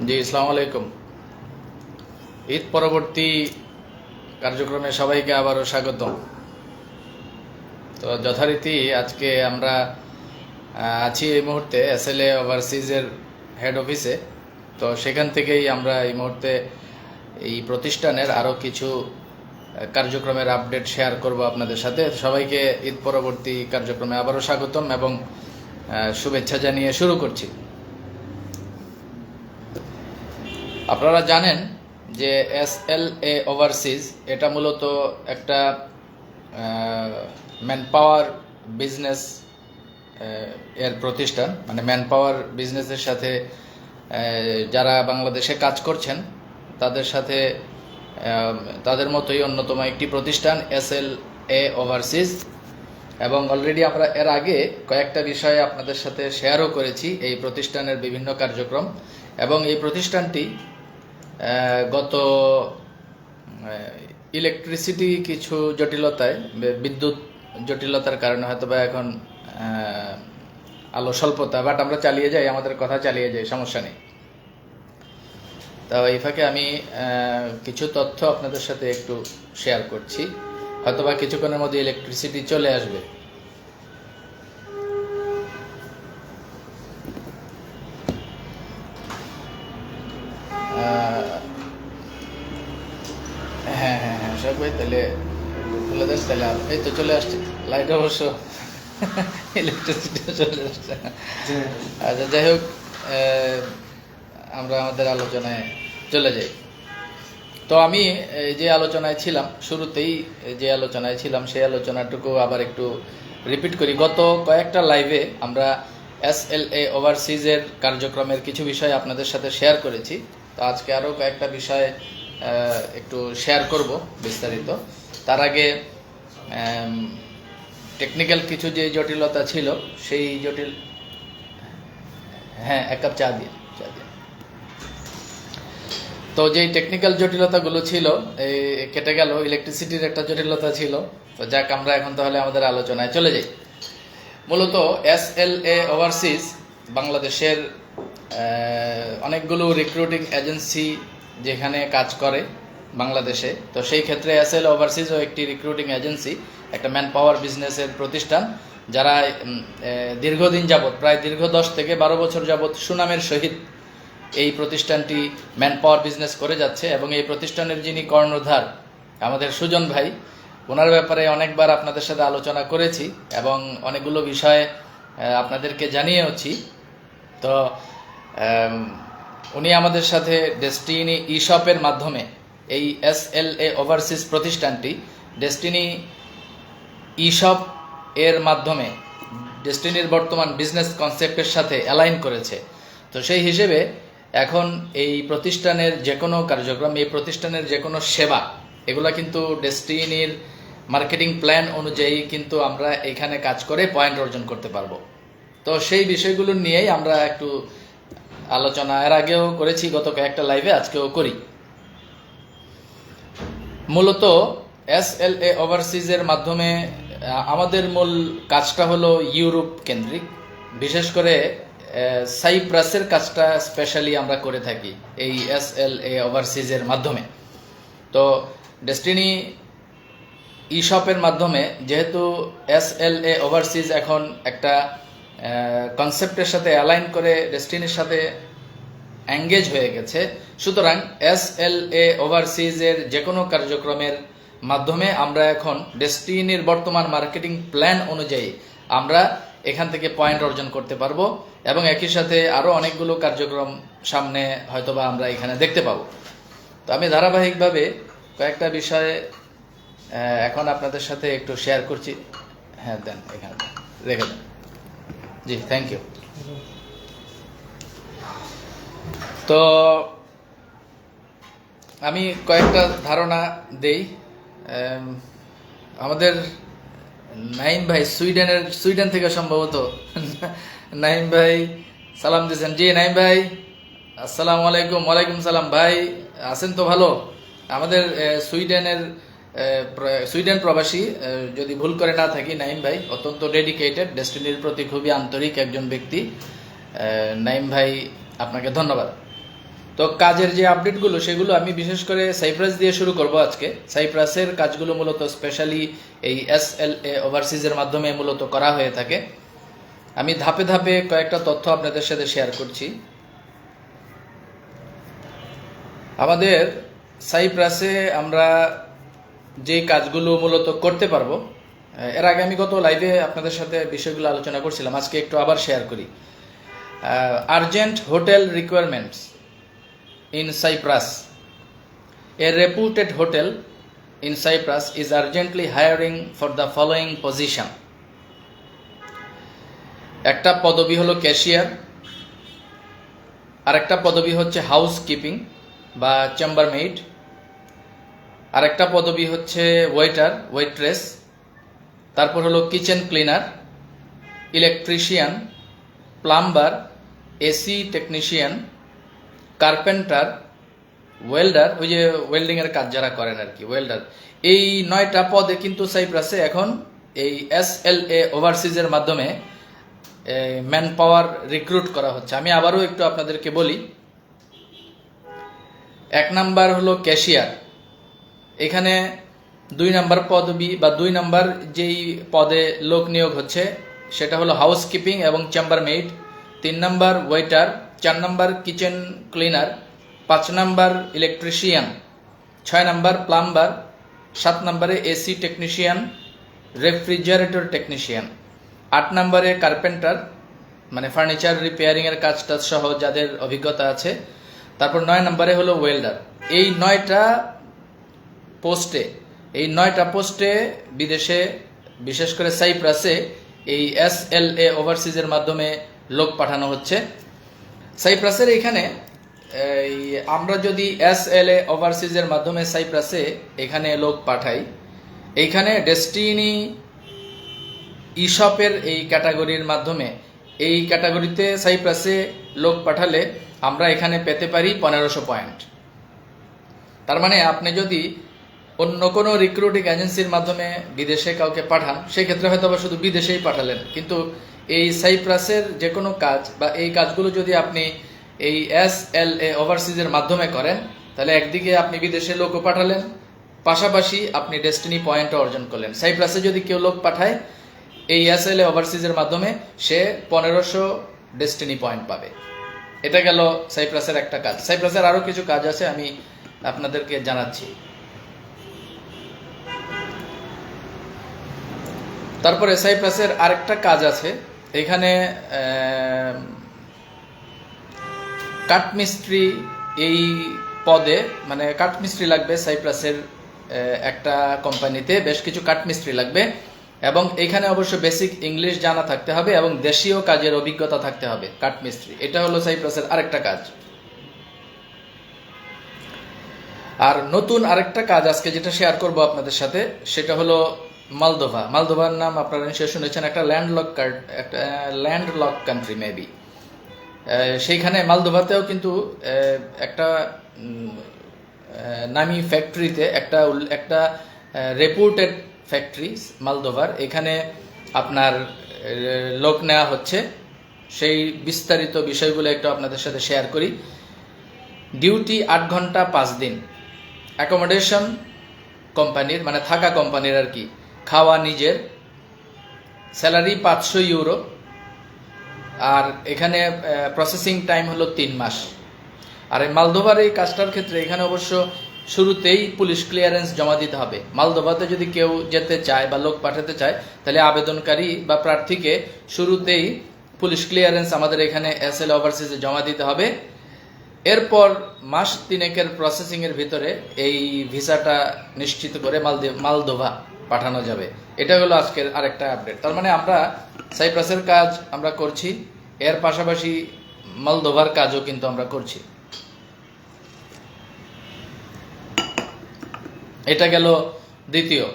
জি, আসসালামু আলাইকুম। ঈদ পরবর্তী কার্যক্রমে সবাইকে আবারও স্বাগতম। তো যথারীতি আজকে আমরা আছি এই মুহূর্তে এসএলএ ওভারসিজের হেড অফিসে। তো সেখান থেকেই আমরা এই মুহূর্তে এই প্রতিষ্ঠানের আরও কিছু কার্যক্রমের আপডেট শেয়ার করব আপনাদের সাথে। সবাইকে ঈদ পরবর্তী কার্যক্রমে আবারও স্বাগতম এবং শুভেচ্ছা জানিয়ে শুরু করছি। আপনারা জানেন যে এসএলএ ওভারসিজ এটা মূলত একটা ম্যান পাওয়ার বিজনেস এর প্রতিষ্ঠান, মানে ম্যান পাওয়ার বিজনেসের সাথে যারা বাংলাদেশে কাজ করছেন তাদের সাথে তাদের মতোই অন্যতম একটি প্রতিষ্ঠান এসএলএ ওভারসিজ। এবং অলরেডি আমরা এর আগে কয়েকটা বিষয়ে আপনাদের সাথে শেয়ারও করেছি এই প্রতিষ্ঠানের বিভিন্ন কার্যক্রম। এবং এই প্রতিষ্ঠানটি গত ইলেকট্রিসিটি কিছু জটিলতায়, বিদ্যুৎ জটিলতার কারণে হয়তো বা এখন আলো স্বল্পতা, বাট আমরা চালিয়ে যাই, আমাদের কথা চালিয়ে যাই, সমস্যা নেই। তো এই ফাঁকে আমি কিছু তথ্য আপনাদের সাথে একটু শেয়ার করছি, হয়তো বা কিছুক্ষণের মধ্যে ইলেকট্রিসিটি চলে আসবে। হ্যাঁ হ্যাঁ হ্যাঁ সব ভাই, তাহলে খুলে দেন। তাহলে এই তো চলে আসছে লাইট, অবশ্য ইলেকট্রিসিটি চলে আসছে। আচ্ছা, যাই হোক, আমরা আমাদের আলোচনায় চলে যাই। তো আমি যে আলোচনায় ছিলাম, শুরুতেই যে আলোচনায় ছিলাম সেই আলোচনাটুকু আবার একটু রিপিট করি। গত কয়েকটা লাইভে আমরা এসএলএ ওভারসিজের কার্যক্রমের কিছু বিষয় আপনাদের সাথে শেয়ার করেছি। তো আজকে আরও কয়েকটা বিষয় একটু শেয়ার করব বিস্তারিত। তার আগে টেকনিক্যাল কিছু যে জটিলতা ছিল সেই হ্যাঁ, এক কাপ চা দিয়ে। তো যেই টেকনিক্যাল জটিলতাগুলো ছিল এই কেটে গেল, ইলেকট্রিসিটির একটা জটিলতা ছিল। তো যাক, আমরা এখন তাহলে আমাদের আলোচনায় চলে যাই। মূলত এসএলএ ওভারসিজ বাংলাদেশের অনেকগুলো রিক্রুটিং এজেন্সি যেখানে কাজ করে বাংলাদেশে, তো সেই ক্ষেত্রে এসএলএ ওভারসিজও একটি রিক্রুটিং এজেন্সি, একটা ম্যান পাওয়ার বিজনেসের প্রতিষ্ঠান, যারা দীর্ঘদিন যাবৎ, প্রায় দীর্ঘ 10 থেকে 12 বছর যাবৎ সুনামের সহিত এই প্রতিষ্ঠানটি ম্যান পাওয়ার বিজনেস করে যাচ্ছে। এবং এই প্রতিষ্ঠানের যিনি কর্ণধার আমাদের সুজন ভাই, ওনার ব্যাপারে অনেকবার আপনাদের সাথে আলোচনা করেছি এবং অনেকগুলো বিষয় আপনাদেরকে জানিয়েওছি। তো উনি আমাদের সাথে ডেস্টিনি ই শপের মাধ্যমে এই এসএলএ ওভারসিজ প্রতিষ্ঠানটি ডেস্টিনি ই শপ এর মাধ্যমে ডেস্টিনির বর্তমান বিজনেস কনসেপ্টের সাথে অ্যালাইন করেছে। তো সেই হিসেবে এখন এই প্রতিষ্ঠানের যে কোনো কার্যক্রম, এই প্রতিষ্ঠানের যে কোনো সেবা, এগুলা কিন্তু ডেস্টিনির মার্কেটিং প্ল্যান অনুযায়ী কিন্তু আমরা এখানে কাজ করে পয়েন্ট অর্জন করতে পারবো। তো সেই বিষয়গুলো নিয়েই আমরা একটু আলোচনা এর আগেও করেছি গত কয়েকটা লাইভে, আজকেও করি। মূলত এসএলএ ওভারসিজের মাধ্যমে আমাদের মূল কাজটা হলো ইউরোপ কেন্দ্রিক, বিশেষ করে সাইপ্রাসের কাজটা স্পেশালি আমরা করে থাকি এই এসএলএ ওভারসিজের মাধ্যমে। তো ডেস্টিনি ই শপের মাধ্যমে, যেহেতু এসএলএ ওভারসিজ এখন একটা কনসেপ্টের সাথে অ্যালাইন করে ডেস্টিনির সাথে এঙ্গেজ হয়ে গেছে, সুতরাং এসএলএ ওভারসিজের যে কোনো কার্যক্রমের মাধ্যমে আমরা এখন ডেস্টিনির বর্তমান মার্কেটিং প্ল্যান অনুযায়ী আমরা এখান থেকে পয়েন্ট অর্জন করতে পারবো। এবং একই সাথে আরও অনেকগুলো কার্যক্রম সামনে হয়তোবা আমরা এখানে দেখতে পাবো। তো আমি ধারাবাহিকভাবে কয়েকটা বিষয়ে এখন আপনাদের সাথে একটু শেয়ার করছি। হ্যাঁ, দেন, এখানে রেখে দেন। জি, থ্যাংক ইউ। তো আমি কয়েকটা ধারণা দেই। আমাদের নাইম ভাই সুইডেন থেকে সম্ভবত নাইম ভাই সালাম দিয়েছেন। জি নাইম ভাই, আসসালামু আলাইকুম। ওয়ালাইকুম সালাম ভাই, আছেন তো ভালো? আমাদের সুইডেন প্রবাসী, যদি ভুল করে না থাকি, নাইম ভাই অত্যন্ত ডেডিকেটেড, ডেস্টিনির প্রতি খুবই আন্তরিক একজন ব্যক্তি। নাইম ভাই, আপনাকে ধন্যবাদ। তো কাজের যে আপডেটগুলো সেগুলো আমি বিশেষ করে সাইপ্রাস দিয়ে শুরু করব আজকে। সাইপ্রাসের কাজগুলো মূলত স্পেশালি এই SLA ওভারসিজের মাধ্যমে মূলত করা হয়ে থাকে। আমি ধাপে ধাপে কয়েকটা তথ্য আপনাদের সাথে শেয়ার করছি। আমাদের সাইপ্রাসে আমরা যে কাজগুলো মূলত করতে পারবো, এর আগে আমি গত লাইভে আপনাদের সাথে বিষয়গুলো আলোচনা করছিলাম, আজকে একটু আবার শেয়ার করি। Urgent hotel requirements in Cyprus. A reputed hotel in Cyprus is urgently hiring for the following position. একটা পদবি হলো ক্যাশিয়ার, আরেকটা পদবি হচ্ছে হাউসকিপিং বা চেম্বারমেইড, আরেকটা পদবি হচ্ছে ওয়েটার ওয়েট্রেস, তারপর হলো kitchen cleaner, electrician, plumber, AC technician, carpenter, welder, ওই যে ওয়েল্ডিং এর কাজ যারা করেন আর কি, ওয়েল্ডার। এই 9টা পদে কিন্তু সাইপ্রাসে এখন এই SLA ওভারসিজের মাধ্যমে ম্যান পাওয়ার রিক্রুট করা হচ্ছে। আমি আবারও একটু আপনাদেরকে বলি। 1 নাম্বার হলো ক্যাশিয়ার, এখানে 2 নাম্বার পদবি বা 2 নাম্বার যেই পদে লোক নিয়োগ হচ্ছে সেটা হলো হাউসকিপিং এবং চেম্বারমেইড, 3 number waiter, 4 number kitchen cleaner, 5 number electrician, 6 number plumber, 7 নাম্বারে এসি টেকনিশিয়ান, রেফ্রিজারেটর টেকনিশিয়ান, 8 নাম্বারে কার্পেন্টার মানে ফার্নিচার রিপেয়ারিং এর কাজটা সহ যাদের অভিজ্ঞতা আছে, তারপর 9 নাম্বারে হলো ওয়েল্ডার। এই 9টা পোস্টে বিদেশে বিশেষ করে সাইপ্রাসে এই SLA ওভারসিজের মাধ্যমে লোক পাঠানো হচ্ছে। সাইপ্রাসের এখানে আমরা যদি SLA ওভারসিজের মাধ্যমে সাইপ্রাসে এখানে লোক পাঠাই, এইখানে ডেস্টিনি ইশপের এই ক্যাটাগরির মাধ্যমে, এই ক্যাটাগরিতে সাইপ্রাসে লোক পাঠালে আমরা এখানে পেতে পারি 1500 পয়েন্ট। তার মানে আপনি যদি অন্য কোনো রিক্রুটিং এজেন্সির মাধ্যমে বিদেশে কাউকে পাঠান, সেক্ষেত্রে হয়তো বা শুধু বিদেশেই পাঠালেন, কিন্তু এই সাইপ্রাসের যে কোনো কাজ বা এই কাজগুলো যদি আপনি এই SLA ওভারসিজের মাধ্যমে করেন, তাহলে একদিকে আপনি বিদেশে লোকও পাঠালেন, পাশাপাশি আপনি ডেস্টিনি পয়েন্টও অর্জন করলেন। সাইপ্রাসে যদি কেউ লোক পাঠায় এই SLA ওভারসিজের মাধ্যমে, সে 1500 ডেস্টিনি পয়েন্ট পাবে। এটা গেল সাইপ্রাসের একটা কাজ। সাইপ্রাসের আরো কিছু কাজ আছে, আমি আপনাদেরকে জানাচ্ছি। তারপরে সাইপ্রাসের আরেকটা কাজ আছে, এখানে কাঠমিস্ত্রি এই পদে, মানে কাঠমিস্ত্রি লাগবে সাইপ্রাসের একটা কোম্পানিতে, বেশ কিছু কাঠমিস্ত্রি লাগবে এবং এখানে অবশ্য বেসিক ইংলিশ জানা থাকতে হবে এবং দেশীয় কাজের অভিজ্ঞতা থাকতে হবে কাঠমিস্ত্রি। এটা হলো সাইপ্রাসের আরেকটা কাজ। আর নতুন আরেকটা কাজ আজকে যেটা শেয়ার করব আপনাদের সাথে, সেটা হলো মালদোভা। মালদোভার নাম আপনারা নিশ্চয়ই শুনেছেন, একটা ল্যান্ডলক কান্ট্রি মেবি। সেইখানে মালদোভাতেও কিন্তু একটা নামি ফ্যাক্টরিতে, একটা রেপুটেড ফ্যাক্টরি মালদোভার, এখানে আপনার লোক নেওয়া হচ্ছে। সেই বিস্তারিত বিষয়গুলো একটু আপনাদের সাথে শেয়ার করি। ডিউটি 8 ঘন্টা 5 দিন, অ্যাকোমোডেশন কোম্পানির, মানে থাকা কোম্পানির আর কি, খাওয়া নিজের, স্যালারি 500 ইউরো, আর এখানে প্রসেসিং টাইম হলো 3 মাস। আর এই মালদোভার এই কাজটার ক্ষেত্রে এখানে অবশ্য শুরুতেই পুলিশ ক্লিয়ারেন্স জমা দিতে হবে। মালদোভাতে যদি কেউ যেতে চায় বা লোক পাঠাতে চায়, তাহলে আবেদনকারী বা প্রার্থীকে শুরুতেই পুলিশ ক্লিয়ারেন্স আমাদের এখানে SLA ওভারসিজে জমা দিতে হবে। এরপর মাস 3 প্রসেসিং এর ভিতরে এই ভিসাটা নিশ্চিত করে মালদোভা পাঠানো যাবে। এটা হলো আজকের আরেকটা আপডেট। তার মানে আমরা সাইপ্রাসের কাজ আমরা করছি, এর পাশাপাশি মালদোভার কাজও কিন্তু আমরা করছি। এটা গেল দ্বিতীয়।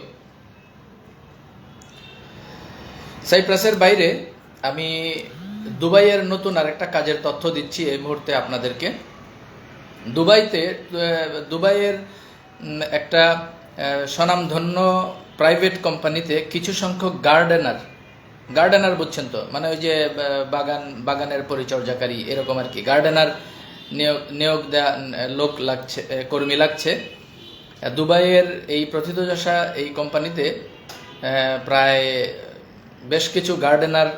সাইপ্রাসের বাইরে আমি দুবাইয়ের নতুন আরেকটা কাজের তথ্য দিচ্ছি এই মুহূর্তে আপনাদেরকে। দুবাইয়ের একটা স্বনামধন্য প্রাইভেট কোম্পানিতে কিছু সংখ্যক গার্ডেনার বুঝছেন তো, মানে ওই যে বাগানের পরিচর্যাকারী এরকম আর কি, গার্ডেনার নিয়োগ দেয়া লোক লাগছে, কর্মী লাগছে। দুবাইয়ের এই প্রথিতযশা এই কোম্পানিতে প্রায় বেশ কিছু গার্ডেনার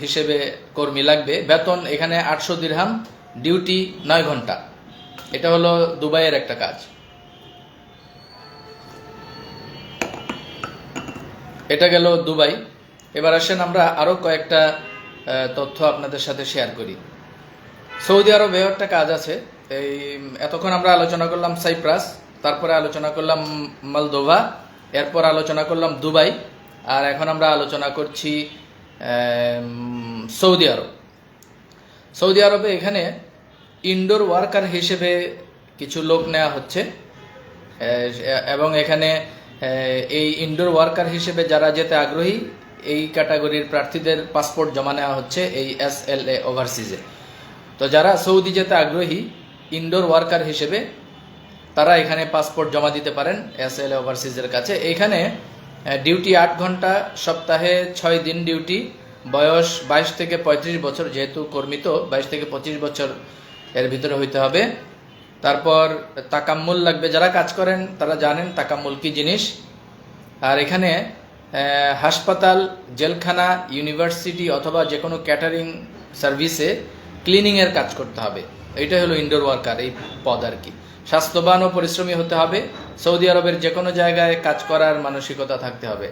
হিসেবে কর্মী লাগবে। বেতন এখানে 800 দিরহাম, ডিউটি 9 ঘন্টা। এটা হলো দুবাইয়ের একটা কাজ। এটা গেল দুবাই। এবার আসেন আমরা আরো কয়েকটা তথ্য আপনাদের সাথে শেয়ার করি। সৌদি আরবে একটা কাজ আছে। এই এতক্ষণ আমরা আলোচনা করলাম সাইপ্রাস, তারপরে আলোচনা করলাম মলদোভা, এরপর আলোচনা করলাম দুবাই, আর এখন আমরা আলোচনা করছি সৌদি আরব। সৌদি আরবে এখানে ইনডোর ওয়ার্কার হিসেবে কিছু লোক নেওয়া হচ্ছে, এবং এখানে এই ইনডোর ওয়ার্কার হিসেবে যারা যেতে আগ্রহী এই ক্যাটাগরির প্রার্থীদের পাসপোর্ট জমা নেওয়া হচ্ছে এই SLA ওভারসিজে। তো যারা সৌদি যেতে আগ্রহী ইনডোর ওয়ার্কার হিসেবে তারা এখানে পাসপোর্ট জমা দিতে পারেন SLA ওভারসিজের কাছে। এখানে ডিউটি 8 ঘন্টা, সপ্তাহে 6 দিন ডিউটি, বয়স 22 থেকে 35 বছর, যেহেতু কর্মী তো 22 থেকে 25 বছর এর ভিতরে হইতে হবে। তারপর তাকাম্মুল লাগবে, যারা কাজ করেন তারা জানেন তাকাম্মুল কি জিনিস। আর এখানে হাসপাতাল, জেলখানা, ইউনিভার্সিটি অথবা যে কোনো ক্যাটারিং সার্ভিসে ক্লিনিংয়ের কাজ করতে হবে। এইটাই হলো ইনডোর ওয়ার্কার এই পদ আর কি। স্বাস্থ্যবান ও পরিশ্রমী হতে হবে, সৌদি আরবের যে কোনো জায়গায় কাজ করার মানসিকতা থাকতে হবে।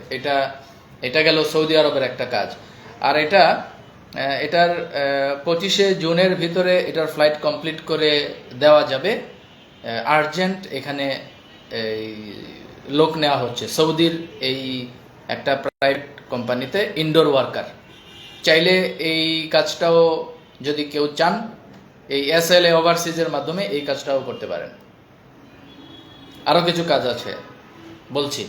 এটা গেল সৌদি আরবের একটা কাজ। আর এটার 25শে জুনের ভিতরে এটার ফ্লাইট কমপ্লিট করে দেওয়া যাবে। আর্জেন্ট এখানে এই লোক নেওয়া হচ্ছে সৌদির এই একটা প্রাইভেট কোম্পানিতে ইনডোর ওয়ার্কার। চাইলে এই কাজটাও যদি কেউ চান এই SLA ওভারসিজের মাধ্যমে এই কাজটাও করতে পারেন। আরো কিছু কাজ আছে বলছি,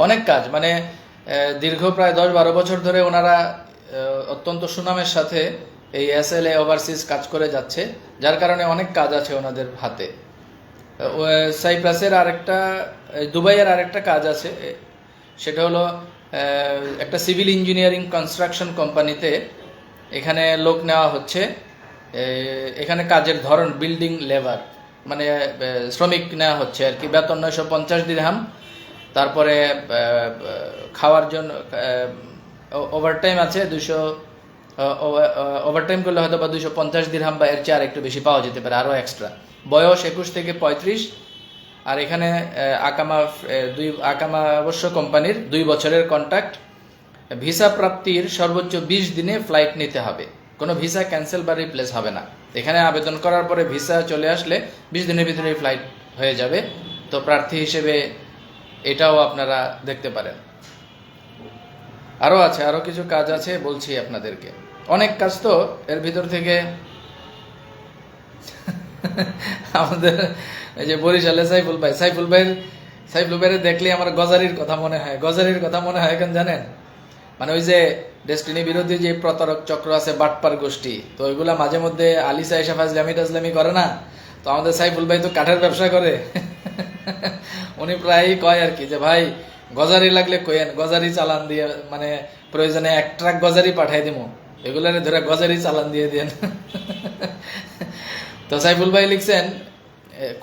অনেক কাজ, মানে দীর্ঘ প্রায় 10-12 বছর ধরে ওনারা অত্যন্ত সুনামের সাথে এই SLA ওভারসিজ কাজ করে যাচ্ছে, যার কারণে অনেক কাজ আছে ওনাদের হাতে। সাইপ্রাসের আরেকটা, দুবাইয়ের আরেকটা কাজ আছে, সেটা হলো একটা সিভিল ইঞ্জিনিয়ারিং কনস্ট্রাকশন কোম্পানিতে এখানে লোক নেওয়া হচ্ছে। এখানে কাজের ধরন বিল্ডিং লেবার, মানে শ্রমিক নেওয়া হচ্ছে আর কি। বেতন 950 দিরহাম। তারপরে খাওয়ার জন্য ওভারটাইম আছে 200, ওভারটাইম করলে হয়তো বা 250 দিরহাম বা এর চেয়ে আর একটু বেশি পাওয়া যেতে পারে, আরও এক্সট্রা। বয়স 21 থেকে 35। আর এখানে আকামা অবশ্য কোম্পানির 2 বছরের কন্ট্রাক্ট। ভিসা প্রাপ্তির সর্বোচ্চ 20 দিনে ফ্লাইট নিতে হবে, কোনো ভিসা ক্যান্সেল বা রিপ্লেস হবে না। এখানে আবেদন করার পরে ভিসা চলে আসলে 20 দিনের ভিতরে ফ্লাইট হয়ে যাবে। তো প্রার্থী হিসেবে এটাও আপনারা দেখতে পারেন। আরও আছে, আরও কিছু কাজ আছে, বলছি আপনাদেরকে। অনেক কাজ, তো এর ভিতর থেকে আমাদের এই যে বরিশালে সাইফুল ভাইয়ের দেখলে আমার গজারির কথা মনে হয়। গজারির কথা মনে হয় কেন জানেন? মানে ওই যে ডেস্টিনি বিরোধী যে প্রতারক চক্র আছে, বাটপার গোষ্ঠী, তো ওইগুলা মাঝে মধ্যে আলিসা ইসা ফাজলামি করে না। তো আমাদের সাইফুল ভাই তো কাঠের ব্যবসা করে। উনি প্রায়ই কয় আর কি যে ভাই গজারি লাগলে কয়েন, গজারি চালান দিয়ে, মানে প্রয়োজনে 1 ট্রাক গজারি পাঠাই দিব, এগুলারে ধরে গজারি চালান দিয়ে দেন। তো সাইফুল ভাই লিখছেন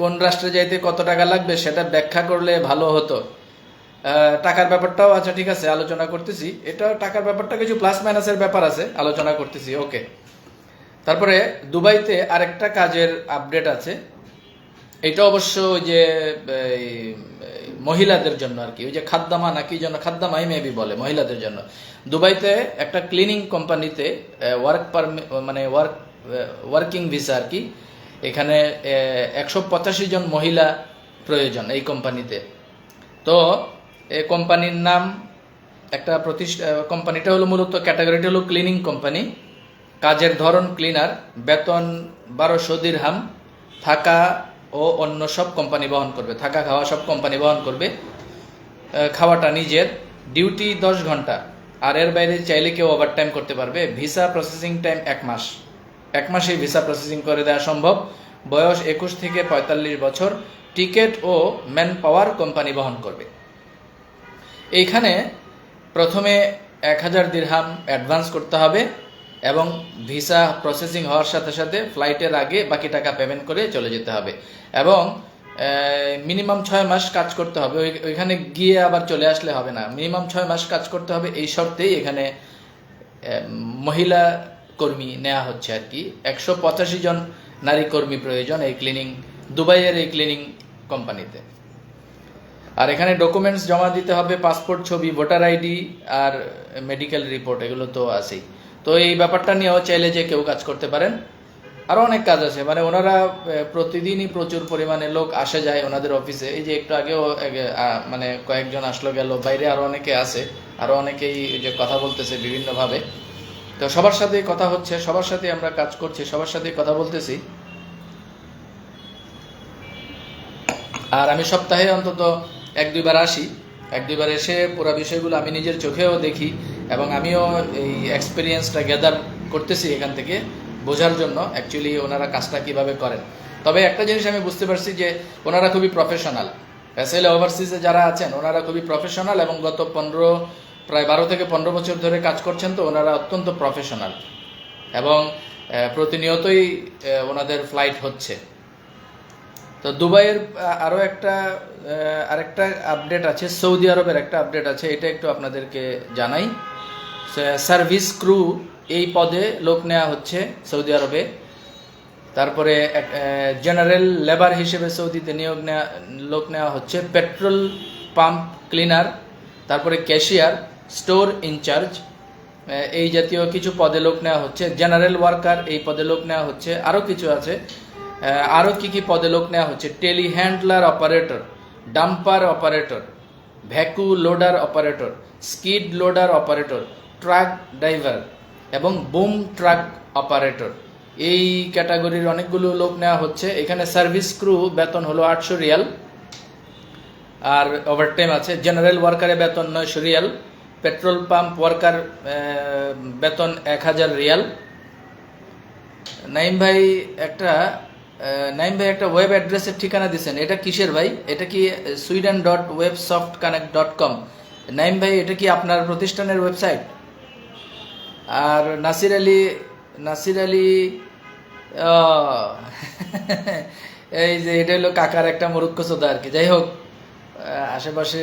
কোন রাষ্ট্রে যাইতে কত টাকা লাগবে সেটা ব্যাখ্যা করলে ভালো হতো। টাকার ব্যাপারটাও আচ্ছা ঠিক আছে, আলোচনা করতেছি। এটা টাকার ব্যাপারটা কিছু প্লাস মাইনাসের ব্যাপার আছে, আলোচনা করতেছি, ওকে। তারপরে দুবাইতে আরেকটা কাজের আপডেট আছে। এটা অবশ্য ওই যে মহিলাদের জন্য আর কি, ওই যে খাদ্দামা নাকি যেন, খাদ্দামাই মেবি বলে, মহিলাদের জন্য। দুবাইতে একটা ক্লিনিং কোম্পানিতে ওয়ার্কিং ভিসা আর কি। এখানে 185 জন মহিলা প্রয়োজন এই কোম্পানিতে। তো এই কোম্পানির নাম, একটা কোম্পানিটা হলো মূলত ক্যাটাগরিটা হলো ক্লিনিং কোম্পানি। কাজের ধরন ক্লিনার। বেতন 1200 দিরহাম। থাকা ও অন্য সব কোম্পানি বহন করবে, থাকা খাওয়া সব কোম্পানি বহন করবে, খাওয়াটা নিজের। ডিউটি 10 ঘন্টা, আর এর বাইরে চাইলে কেউ ওভারটাইম করতে পারবে। ভিসা প্রসেসিং টাইম 1 মাস। 1 মাসেই ভিসা প্রসেসিং করে দেওয়া সম্ভব। বয়স 21 থেকে 45 বছর। টিকিট ও ম্যান পাওয়ার কোম্পানি বহন করবে। এইখানে প্রথমে 1000 দিরহাম অ্যাডভান্স করতে হবে, এবং ভিসা প্রসেসিং হওয়ার সাথে সাথে ফ্লাইটের আগে বাকি টাকা পেমেন্ট করে চলে যেতে হবে এবং মিনিমাম 6 মাস কাজ করতে হবে। ওইখানে গিয়ে আবার চলে আসলে হবে না, মিনিমাম 6 মাস কাজ করতে হবে। এই শর্তেই এখানে মহিলা কর্মী নেওয়া হচ্ছে আর কি। 185 জন নারী কর্মী প্রয়োজন এই দুবাইয়ের এই ক্লিনিং কোম্পানিতে। আর এখানে ডকুমেন্টস জমা দিতে হবে, পাসপোর্ট ছবি, ভোটার আইডি আর মেডিকেল রিপোর্ট, এগুলো তো আছেই। তো এই ব্যাপারটা নিয়েও চাইলে যে কেউ কাজ করতে পারেন। আরও অনেক কাজ আছে, মানে ওনারা প্রতিদিনই প্রচুর পরিমাণে লোক আসে যায় ওনাদের অফিসে। এই যে একটু আগেও মানে কয়েকজন আসলো গেল, বাইরে আরও অনেকে আছে, আরও অনেকেই যে কথা বলতেছে বিভিন্নভাবে। তো সবার সাথেই কথা হচ্ছে, সবার সাথে আমরা কাজ করছি, সবার সাথেই কথা বলতেছি। আর আমি সপ্তাহে অন্তত 1-2 বার আসি, 1-2 বার এসে পুরো বিষয়গুলো আমি নিজের চোখেও দেখি এবং আমিও এই এক্সপিরিয়েন্সটা গ্যাদার করতেছি এখান থেকে বোঝার জন্য অ্যাকচুয়ালি ওনারা কাজটা কীভাবে করেন। তবে একটা জিনিস আমি বুঝতে পারছি যে ওনারা খুবই প্রফেশনাল। এসএলএ ওভারসিজে যারা আছেন ওনারা খুবই প্রফেশনাল এবং গত প্রায় 12 থেকে 15 বছর ধরে কাজ করছেন। তো ওনারা অত্যন্ত প্রফেশনাল এবং প্রতিনিয়তই ওনাদের ফ্লাইট হচ্ছে। তো দুবাইয়ের আরেকটা আপডেট আছে, সৌদি আরবের একটা আপডেট আছে, এটা একটু আপনাদেরকে জানাই। সার্ভিস ক্রু এই পদে লোক নেওয়া হচ্ছে সৌদি আরবে। তারপরে জেনারেল লেবার হিসেবে সৌদিতে লোক নেওয়া হচ্ছে, পেট্রোল পাম্প ক্লিনার, তারপরে ক্যাশিয়ার, স্টোর ইনচার্জ, এই জাতীয় কিছু পদে লোক নেওয়া হচ্ছে। জেনারেল ওয়ার্কার এই পদে লোক নেওয়া হচ্ছে। আরও কিছু আছে, আরও কি পদে লোক নেওয়া হচ্ছে, tele handler operator, dumper operator, vac loader operator, skid loader operator, truck driver এবং বুম ট্রাক অপারেটর, এই ক্যাটাগরির অনেকগুলো লোক নেওয়া হচ্ছে। এখানে সার্ভিস ক্রু বেতন হলো 800 রিয়াল আর ওভারটাইম আছে। জেনারেল ওয়ার্কারের বেতন 900 রিয়াল, পেট্রোল পাম্প ওয়ার্কার বেতন 1000 রিয়াল। নাইম ভাই একটা ওয়েব অ্যাড্রেসের ঠিকানা দিচ্ছেন, এটা কিসের ভাই? এটা কি sweden.websoftconnect.com? নাইম ভাই, এটা কি আপনার প্রতিষ্ঠানের ওয়েবসাইট? আর নাসির আলী এই যে এটা হলো কাকার একটা মরুক্ষচোদা আর কি। যাই হোক, আশেপাশে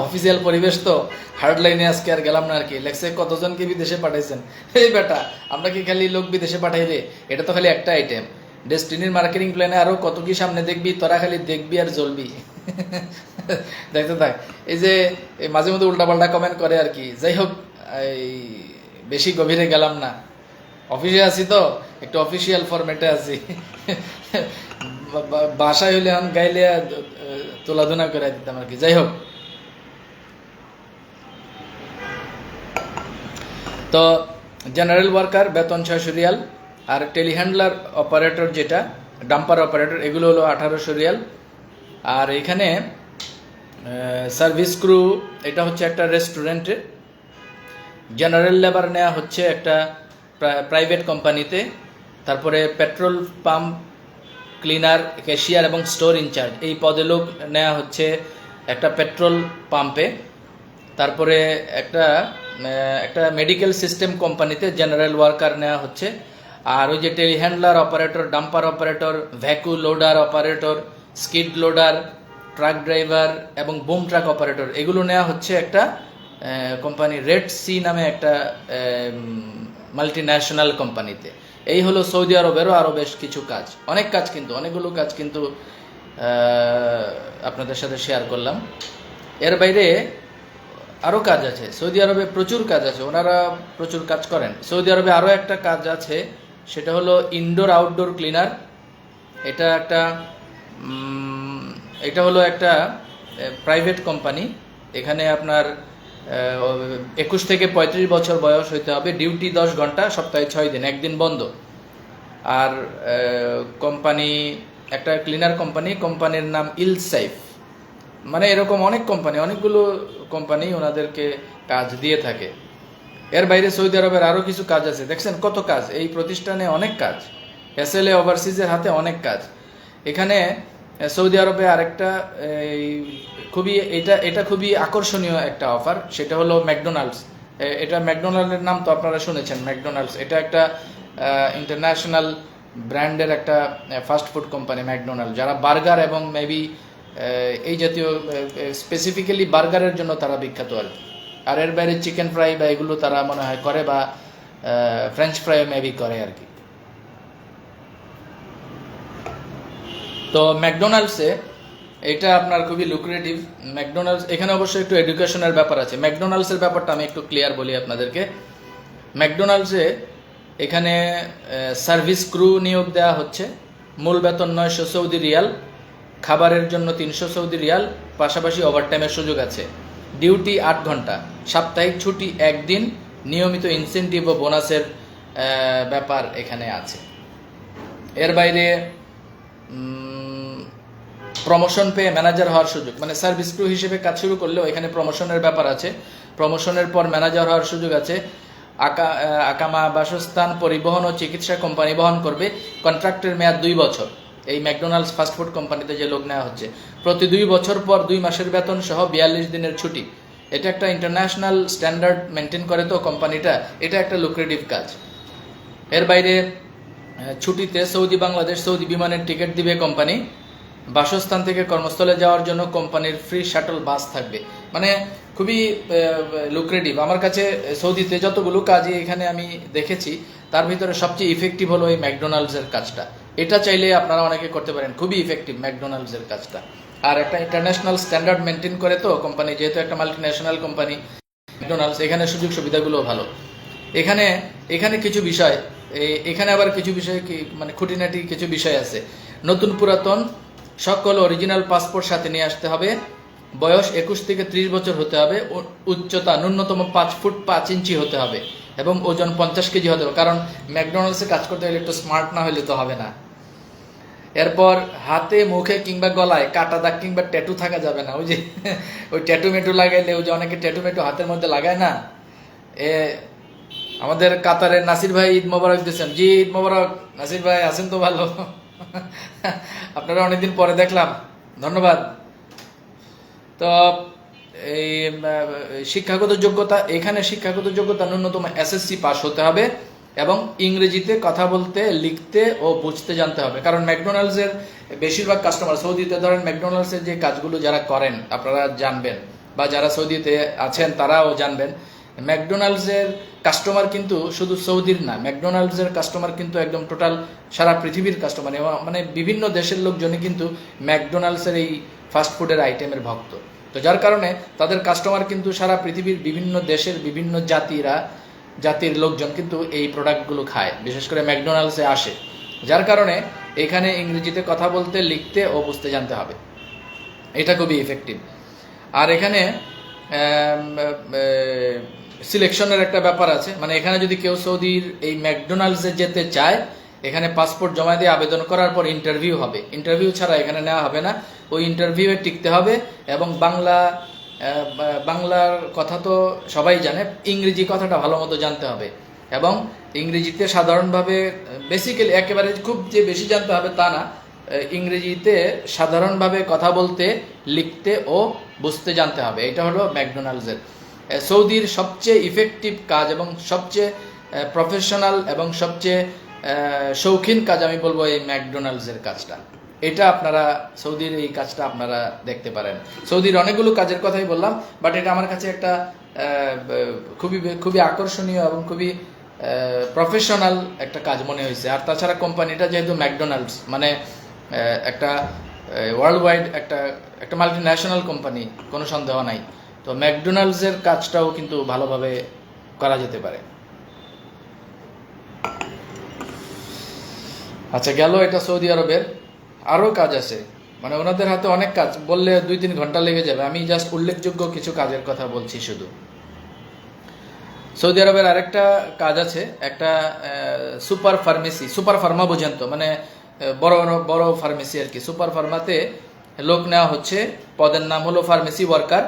অফিসিয়াল পরিবেশ তো হার্ড লাইনে আজকে আর গেলাম না আর কি। লেখছে কতজনকে বিদেশে পাঠাইছেন। এই বেটা, আমরা কি খালি লোক বিদেশে পাঠাইলে? এটা তো খালি একটা আইটেম। ডেস্টিনির মার্কেটিং প্ল্যানে আরো কত কি সামনে দেখবি, তোরা খালি দেখবি আর জ্বলবি। দেখতে থাক। এই যে মাঝে মধ্যে উল্টাপাল্টা কমেন্ট করে আর কি। যাই হোক, এই বেশি গভীরে গেলাম না, অফিসে আছি তো, একটু অফিসিয়াল ফরম্যাটে আছি। বাসায় হইলে গাইলে তোলাধুনা করে দিতাম আর কি। যাই হোক, তো জেনারেল ওয়ার্কার বেতন 600 রিয়াল আর টেলিহ্যান্ডলার অপারেটর যেটা ডাম্পার অপারেটর এগুলো হলো 1800 রিয়াল। আর এখানে সার্ভিস ক্রু এটা হচ্ছে একটা রেস্টুরেন্টে। জেনারেল লেবার নেওয়া হচ্ছে একটা প্রাইভেট কোম্পানিতে। তারপরে পেট্রোল পাম্প ক্লিনার, ক্যাশিয়ার এবং স্টোর ইনচার্জ এই পদে লোক নেওয়া হচ্ছে একটা পেট্রোল পাম্পে। তারপরে একটা মেডিকেল সিস্টেম কোম্পানিতে জেনারেল ওয়ার্কার নেওয়া হচ্ছে। আর ওই যে telehandler operator, dumper operator, vac loader operator, skid loader, truck driver এবং বুম ট্রাক অপারেটর এগুলো নেওয়া হচ্ছে একটা কোম্পানি, রেড সি নামে একটা মাল্টি ন্যাশনাল কোম্পানিতে। এই হলো সৌদি আরবেরও আরও বেশ কিছু কাজ, অনেক কাজ, কিন্তু অনেকগুলো কাজ কিন্তু আপনাদের সাথে শেয়ার করলাম। এর বাইরে আরও কাজ আছে, সৌদি আরবে প্রচুর কাজ আছে, ওনারা প্রচুর কাজ করেন। সৌদি আরবে আরও একটা কাজ আছে, সেটা হলো ইনডোর আউটডোর ক্লিনার। এটা হলো একটা প্রাইভেট কোম্পানি। এখানে আপনার 21 থেকে 35 বছর বয়স হইতে হবে, ডিউটি 10 ঘন্টা, সপ্তাহে 6 দিন, একদিন বন্ধ। আর কোম্পানি একটা ক্লিনার কোম্পানির নাম ইলসাইফ। মানে এরকম অনেকগুলো কোম্পানি ওনাদেরকে কাজ দিয়ে থাকে। এর বাইরে সৌদি আরবের আরও কিছু কাজ আছে, দেখছেন কত কাজ, এই প্রতিষ্ঠানে অনেক কাজ, এসএলএ ওভারসিজের হাতে অনেক কাজ। এখানে সৌদি আরবে আরেকটা এটা খুবই আকর্ষণীয় একটা অফার, সেটা হলো ম্যাকডোনাল্ডস। এটা ম্যাকডোনাল্ডের নাম তো আপনারা শুনেছেন, ম্যাকডোনাল্ডস এটা একটা ইন্টারন্যাশনাল ব্র্যান্ডের একটা ফাস্ট ফুড কোম্পানি ম্যাকডোনাল্ড, যারা বার্গার এবং মেবি এই জাতীয় স্পেসিফিক্যালি বার্গারের জন্য তারা বিখ্যাত আর কি। আর এর বাইরে চিকেন ফ্রাই বা এগুলো তারা মনে হয় করে, বা ফ্রেঞ্চ ফ্রাই মেবি করে আর কি। তো ম্যাকডোনাল্ডসে এটা আপনার খুবই লুক্রেটিভ। ম্যাকডোনাল্ডস এখানে অবশ্যই একটু এডুকেশনের ব্যাপার আছে। ম্যাকডোনাল্ডসের ব্যাপারটা আমি একটু ক্লিয়ার বলি আপনাদেরকে। ম্যাকডোনাল্ডসে এখানে সার্ভিস ক্রু নিয়োগ দেওয়া হচ্ছে, মূল বেতন 900 সৌদি রিয়াল, খাবারের জন্য 300 সৌদি রিয়াল, পাশাপাশি ওভারটাইমের সুযোগ আছে। ডিউটি 8 ঘন্টা, সাপ্তাহিক ছুটি 1 দিন, নিয়মিত ইনসেন্টিভ ও বোনাসের ব্যাপার এখানে আছে। এর বাইরে প্রমোশন পেয়ে ম্যানেজার হওয়ার সুযোগ, মানে সার্ভিস ক্রু হিসেবে কাজ শুরু করলেও এখানে প্রমোশনের ব্যাপার আছে। প্রমোশনের পর ম্যানেজার হওয়ার সুযোগ আছে। আকামা, বাসস্থান, পরিবহন ও চিকিৎসা কোম্পানি বহন করবে। কন্ট্রাক্টের মেয়াদ 2 বছর। এই ম্যাকডোনাল্ডস ফাস্টফুড কোম্পানিতে যে লোক নেওয়া হচ্ছে, প্রতি 2 বছর পর 2 মাসের বেতন সহ 42 দিনের ছুটি। এটা একটা ইন্টারন্যাশনাল স্ট্যান্ডার্ড মেনটেন করে তো কোম্পানিটা, এটা একটা লুক্রেটিভ কাজ। এর বাইরে ছুটিতে সৌদি বাংলাদেশ সৌদি বিমানের টিকিট দিবে কোম্পানি। বাসস্থান থেকে কর্মস্থলে যাওয়ার জন্য কোম্পানির ফ্রি শাটল বাস থাকবে। মানে খুবই লুক্রেটিভ। আমার কাছে সৌদিতে যতগুলো কাজই এখানে আমি দেখেছি, তার ভিতরে সবচেয়ে ইফেক্টিভ হলো এই ম্যাকডোনাল্ডসের কাজটা। এটা চাইলে আপনারা অনেকে করতে পারেন, খুবই ইফেক্টিভ ম্যাকডোনাল্ডসের কাজটা। আর একটা ইন্টারন্যাশনাল স্ট্যান্ডার্ড মেনটেন করে তো কোম্পানি, যেহেতু একটা মাল্টিন্যাশনাল কোম্পানি ম্যাকডোনাল্ডস, এখানে সুযোগ সুবিধাগুলো ভালো। এখানে কিছু বিষয়, এখানে আবার কিছু বিষয় মানে খুঁটিনাটি কিছু বিষয় আছে। নতুন পুরাতন সকল অরিজিনাল পাসপোর্ট সাথে নিয়ে আসতে হবে। বয়স 21 থেকে 30 বছর হতে হবে। উচ্চতা ন্যূনতম 5 ফুট 5 ইঞ্চি হতে হবে এবং ওজন 50 কেজি হতে হবে। কারণ ম্যাকডোনাল্ডসে কাজ করতে হলে একটু স্মার্ট না হলে তো হবে না। এরপর হাতে, মুখে কিংবা গলায় কাটা দাগ কিংবা ট্যাটু থাকা যাবে না। ওই যে ওই ট্যাটু মেটু লাগাইলে, ওই যে অনেকে ট্যাটু মেটু হাতের মধ্যে লাগায় না। আমাদের কাতারের নাসির ভাই ঈদ মোবারক দিয়েছেন। জি ঈদ মোবারক নাসির ভাই, আছেন তো ভালো? আপনারা অনেকদিন পরে দেখলাম, ধন্যবাদ। তো এই শিক্ষাগত যোগ্যতা, এখানে শিক্ষাগত যোগ্যতা ন্যূনতম SSC পাস হতে হবে এবং ইংরেজিতে কথা বলতে, লিখতে ও বুঝতে জানতে হবে। কারণ ম্যাকডোনাল্ডসের বেশিরভাগ কাস্টমার সৌদিতে, ধরেন ম্যাকডোনাল্ডসের যে কাজগুলো যারা করেন আপনারা জানবেন, বা যারা সৌদিতে আছেন তারাও জানবেন, ম্যাকডোনাল্ডসের কাস্টমার কিন্তু শুধু সৌদির না, ম্যাকডোনাল্ডসের কাস্টমার কিন্তু একদম টোটাল সারা পৃথিবীর কাস্টমার। মানে বিভিন্ন দেশের লোকজনই কিন্তু ম্যাকডোনাল্ডসের এই ফাস্টফুডের আইটেমের ভক্ত। তো যার কারণে তাদের কাস্টমার কিন্তু সারা পৃথিবীর বিভিন্ন দেশের বিভিন্ন জাতির লোকজন কিন্তু এই প্রোডাক্টগুলো খায়, বিশেষ করে ম্যাকডোনাল্ডসে আসে। যার কারণে এখানে ইংরেজিতে কথা বলতে, লিখতে ও বুঝতে জানতে হবে। এটা খুবই ইফেক্টিভ। আর এখানে সিলেকশনের একটা ব্যাপার আছে। মানে এখানে যদি কেউ সৌদির এই ম্যাকডোনাল্ডসে যেতে চায়, এখানে পাসপোর্ট জমা দিয়ে আবেদন করার পর ইন্টারভিউ হবে। ইন্টারভিউ ছাড়া এখানে নেওয়া হবে না। ওই ইন্টারভিউয়ে টিকতে হবে এবং বাংলার কথা তো সবাই জানে, ইংরেজি কথাটা ভালো মতো জানতে হবে এবং ইংরেজিতে সাধারণভাবে, বেসিক্যালি একেবারে খুব যে বেশি জানতে হবে তা না, ইংরেজিতে সাধারণভাবে কথা বলতে, লিখতে ও বুঝতে জানতে হবে। এটা হলো ম্যাকডোনাল্ডসের সৌদির সবচেয়ে ইফেক্টিভ কাজ এবং সবচেয়ে প্রফেশনাল এবং সবচেয়ে শৌখিন কাজ আমি বলবো এই ম্যাকডোনাল্ডসের কাজটা। এটা আপনারা সৌদির এই কাজটা আপনারা দেখতে পারেন। সৌদির অনেকগুলো কাজের কথাই বললাম, বাট এটা আমার কাছে একটা খুবই আকর্ষণীয় এবং খুবই প্রফেশনাল একটা কাজ মনে হয়েছে। আর তাছাড়া কোম্পানিটা যেহেতু ম্যাকডোনাল্ডস, মানে একটা ওয়ার্ল্ড ওয়াইড একটা মাল্টি ন্যাশনাল কোম্পানি, কোনো সন্দেহ নাই। তো ম্যাকডোনাল্ডসের কাজটাও কিন্তু ভালোভাবে করা যেতে পারে। আচ্ছা, গেল এটা সৌদি আরবের। আরও কাজ আছে, মানে ওনাদের হাতে অনেক কাজ, বললে 2-3 ঘন্টা লেগে যাবে। আমি জাস্ট উল্লেখযোগ্য কিছু কাজের কথা বলছি শুধু। সৌদি আরবের আরেকটা কাজ আছে, একটা সুপার ফার্মেসি। সুপার ফার্মা বোঝেন তো, মানে বড় ফার্মেসি আর কি। সুপার ফার্মাতে লোক নেওয়া হচ্ছে, পদের নাম হলো ফার্মেসি ওয়ার্কার।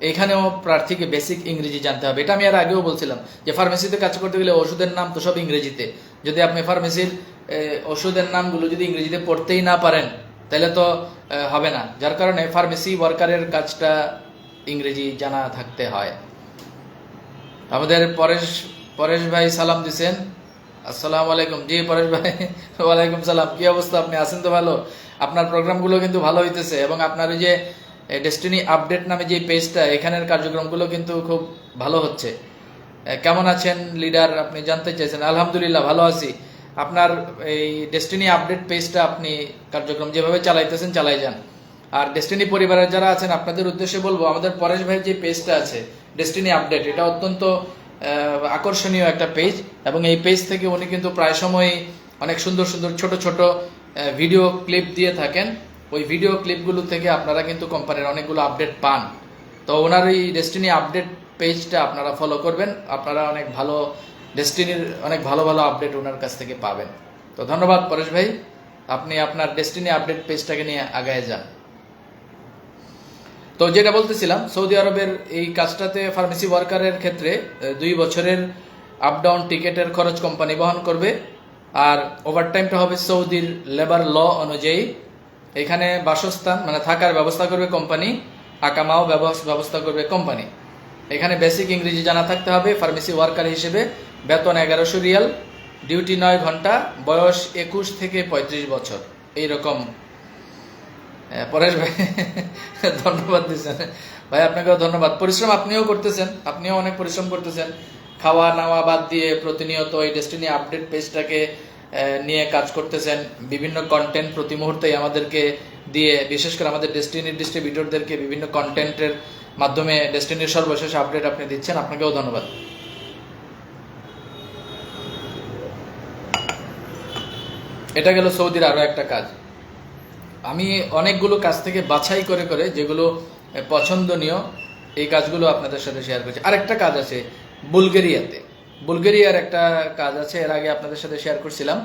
এখানেও প্রার্থীকে বেসিক ইংরেজি জানতে হবে। এটা আমি আর আগেও বলছিলাম যে ফার্মেসিতে কাজ করতে গেলে ওষুধের নাম তো সব ইংরেজিতে। যদি আপনি ফার্মেসির ওষুধের নামগুলো যদি ইংরেজিতে পড়তেই না পারেন তাহলে তো হবে না। যার কারণে ফার্মেসি ওয়ার্কারের কাজটা ইংরেজি জানা থাকতে হয়। আমাদের পরেশ পরেশ ভাই সালাম দিছেন। আসসালামু আলাইকুম। জি পরেশ ভাই, ওয়ালাইকুম সালাম। কি অবস্থা, আপনি আছেন তো ভালো? আপনার প্রোগ্রামগুলো কিন্তু ভালো হইতেছে এবং আপনার ওই যে ডেস্টিনি আপডেট নামে যে পেজটা, এখানের কার্যক্রমগুলো কিন্তু খুব ভালো হচ্ছে। কেমন আছেন লিডার, আপনি জানতে চাইছেন? আলহামদুলিল্লাহ ভালো আছি। আপনার এই ডেস্টিনি আপডেট পেজটা আপনি কার্যক্রম যেভাবে চালাইতেছেন চালাই যান। আর ডেস্টিনি পরিবারের যারা আছেন আপনাদের উদ্দেশ্যে বলবো, আমাদের পরেশ ভাইয়ের যে পেজটা আছে ডেস্টিনি আপডেট, এটা অত্যন্ত আকর্ষণীয় একটা পেজ এবং এই পেজ থেকে উনি কিন্তু প্রায় সময় অনেক সুন্দর সুন্দর ছোট ছোট ভিডিও ক্লিপ দিয়ে থাকেন। ওই ভিডিও ক্লিপগুলো থেকে আপনারা কিন্তু কোম্পানির অনেকগুলো আপডেট পান। তো ওনার এই ডেস্টিনি আপডেট পেজটা আপনারা ফলো করবেন, আপনারা অনেক ভালো ডেস্টিনির অনেক ভালো ভালো আপডেট ওনার কাছ থেকে পাবেন। তো ধন্যবাদ পরেশ ভাই, আপনি আপনার ডেস্টিনি আপডেট পেজটাকে নিয়ে আগায় যান। তো যেটা বলতেছিলাম, সৌদি আরবের এই কাজটাতে ফার্মেসি ওয়ার্কারের ক্ষেত্রে 2 বছরের আপ ডাউন টিকেটের খরচ কোম্পানি বহন করবে। আর ওভারটাইমটা হবে সৌদির লেবার ল অনুযায়ী। এখানে বাসস্থান মানে থাকার ব্যবস্থা করবে কোম্পানি, আকামাও ব্যবস্থা করবে কোম্পানি। এখানে বেসিক ইংরেজি জানা থাকতে হবে ফার্মেসি ওয়ার্কার হিসেবে। বেতন 1100 রিয়াল, ডিউটি 9 ঘন্টা, বয়স 21 থেকে 35 বছর এইরকম। পরেশ ভাই ধন্যবাদ দিচ্ছেন ভাই, আপনাকেও ধন্যবাদ। পরিশ্রম আপনিও করতেছেন, আপনিও অনেক পরিশ্রম করতেছেন। খাওয়া নাওয়া বাদ দিয়ে প্রতিনিয়ত এই ডেস্টিনি আপডেট পেজটাকে নিয়ে কাজ করতেছেন। বিভিন্ন কন্টেন্ট প্রতি মুহূর্তেই আমাদেরকে দিয়ে, বিশেষ করে আমাদের ডেস্টিনির ডিস্ট্রিবিউটরদেরকে বিভিন্ন কন্টেন্টের মাধ্যমে ডেস্টিনির সর্বশেষ আপডেট আপনি দিচ্ছেন, আপনাকেও ধন্যবাদ। এটা গেল সৌদির আরো একটা কাজ। আমি অনেকগুলো কাজ থেকে বাছাই করে করে যেগুলো পছন্দনীয় এই কাজগুলো আপনাদের সাথে শেয়ার করছি। আরেকটা কাজ আছে বুলগেরিয়াতে, বুলগেরিয়ার একটা কাজ আছে, এর আগে আপনাদের সাথে শেয়ার করছিলাম।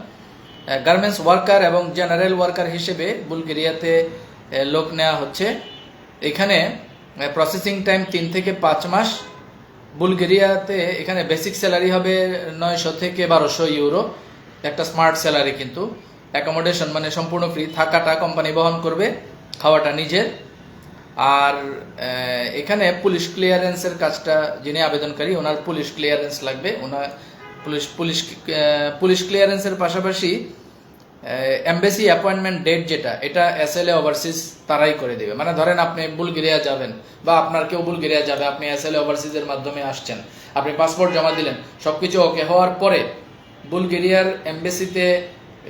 গার্মেন্টস ওয়ার্কার এবং জেনারেল ওয়ার্কার হিসেবে বুলগেরিয়াতে লোক নেওয়া হচ্ছে। এখানে প্রসেসিং টাইম 3 থেকে 5 মাস। বুলগেরিয়াতে এখানে বেসিক স্যালারি হবে 900 থেকে 1200 ইউরো, একটা স্মার্ট স্যালারি কিন্তু। অ্যাকোমোডেশন মানে সম্পূর্ণ ফ্রি, থাকাটা কোম্পানি বহন করবে, খাওয়াটা নিজের। আর এখানে পুলিশ ক্লিয়ারেন্সের কাজটা, যিনি আবেদনকারী ওনার পুলিশ ক্লিয়ারেন্স লাগবে। ওনার পুলিশ ক্লিয়ারেন্সের পাশাপাশি এমবেসি অ্যাপয়েন্টমেন্ট ডেট যেটা, এটা এসএলএ ওভারসিজ তারাই করে দেবে। মানে ধরেন আপনি বুলগেরিয়া যাবেন বা আপনার কেউ বুলগেরিয়া যাবে, আপনি এসএলএ ওভারসিজের মাধ্যমে আসছেন, আপনি পাসপোর্ট জমা দিলেন, সবকিছু ওকে হওয়ার পরে বুলগেরিয়ার এমবেসিতে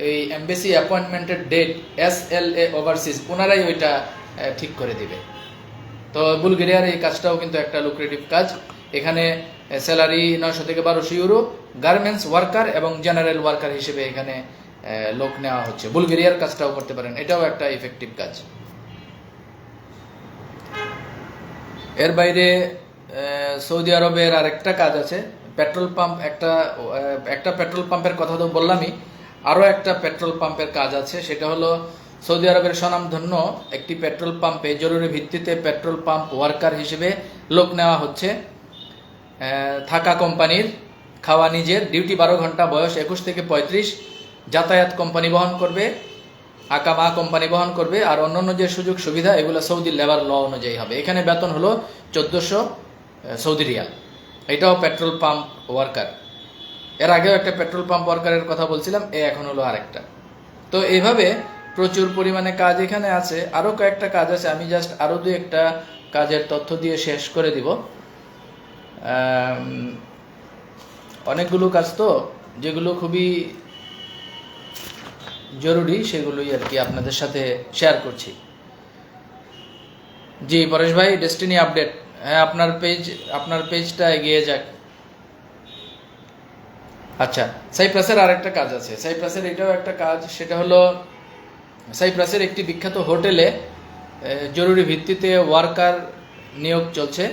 এই এমবেসি অ্যাপয়েন্টমেন্টের ডেট এসএলএ ওভারসিজ ওনারাই ওইটা ঠিক করে দিবে। তো বুলগেরিয়ার এই কাজটাও কিন্তু একটা লুক্রেটিভ কাজ। এখানে স্যালারি 900 থেকে 1200 ইউরো। গার্মেন্টস ওয়ার্কার এবং জেনারেল ওয়ার্কার হিসেবে এখানে লোক নেওয়া হচ্ছে। বুলগেরিয়ার কাজটাও করতে পারেন, এটাও একটা ইফেক্টিভ কাজ। এর বাইরে সৌদি আরবের আরেকটা কাজ আছে, পেট্রোল পাম্প। একটা পেট্রোল পাম্পের কথা তো বললামই, আরও একটা পেট্রোল পাম্পের কাজ আছে। সেটা হলো সৌদি আরবের স্বনামধন্য একটি পেট্রোল পাম্পে জরুরি ভিত্তিতে পেট্রোল পাম্প ওয়ার্কার হিসেবে লোক নেওয়া হচ্ছে। থাকা কোম্পানির, খাওয়া নিজের, ডিউটি 12 ঘন্টা, বয়স 21 থেকে 35, যাতায়াত কোম্পানি বহন করবে, আকামা কোম্পানি বহন করবে। আর অন্যান্য যে সুযোগ সুবিধা এগুলো সৌদি লেবার ল অনুযায়ী হবে। এখানে বেতন হলো 1400 সৌদি রিয়াল। এটাও পেট্রোল পাম্প ওয়ার্কার। এর আগেও একটা পেট্রোল পাম্প ওয়ার্কারের কথা বলছিলাম, এখন হলো আরেকটা। তো এইভাবে প্রচুর পরিমাণে কাজ এখানে আছে। আরও কয়েকটা কাজ আছে, আমি জাস্ট আরও 2-1টা কাজের তথ্য দিয়ে শেষ করে দিব। অনেকগুলো কাজ তো যেগুলো খুবই জরুরি, সেগুলোই আর কি আপনাদের সাথে শেয়ার করছি। জি পরেশ ভাই, ডেস্টিনি আপডেট, হ্যাঁ আপনার পেজটা এগিয়ে যাক। আচ্ছা, সাইপ্রাসের আরেকটা কাজ আছে। সাইপ্রাসের এটাও একটা কাজ, সেটা হলো সাইপ্রাসের একটি বিখ্যাত হোটেলে জরুরি ভিত্তিতে ওয়ার্কার নিয়োগ চলছে।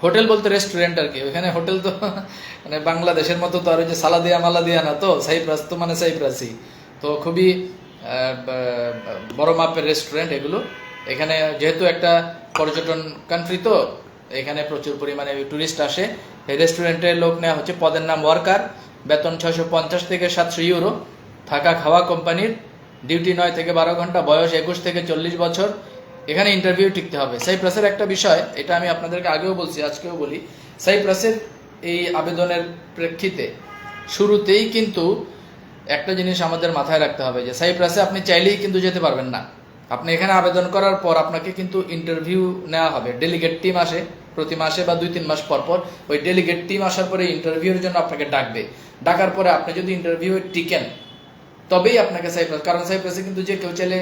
হোটেল বলতে রেস্টুরেন্ট আর কি। ওখানে হোটেল তো মানে বাংলাদেশের মতো তো আর ওই যে সালাদিয়া মালাদিয়া না, তো সাইপ্রাস তো মানে সাইপ্রাসই। তো খুবই বড় মাপের রেস্টুরেন্ট এগুলো। এখানে যেহেতু একটা পর্যটন কান্ট্রি, তো এখানে প্রচুর পরিমাণে টুরিস্ট আসে। এই রেস্টুরেন্টে লোক নেওয়া হচ্ছে, পদের নাম ওয়ার্কার, বেতন 650 থেকে 700 ইউরো, থাকা খাওয়া কোম্পানির, ডিউটি 9 থেকে 12 ঘন্টা, বয়স 21 থেকে 40 বছর। এখানে ইন্টারভিউ টিকতে হবে। সাইপ্রাসের একটা বিষয়, এটা আমি আপনাদেরকে আগেও বলছি, আজকেও বলি, সাইপ্রাসের এই আবেদনের প্রেক্ষিতে শুরুতেই কিন্তু একটা জিনিস আমাদের মাথায় রাখতে হবে যে সাইপ্রাসে আপনি চাইলেই কিন্তু যেতে পারবেন না। আপনি এখানে আবেদন করার পর আপনাকে কিন্তু ইন্টারভিউ নেওয়া হবে, ডেলিগেট টিম আসে প্রতি মাসে বা 2-3 মাস পর পর। ওই ডেলিগেট টিম আসার পরে ইন্টারভিউর জন্য আপনাকে ডাকবে, ডাকার পরে আপনি যদি ইন্টারভিউ টিকেন তবেই আপনাকে সাইপ্রাস, কারণ সাইপ্রাসে কিন্তু যে কেউ চাইলে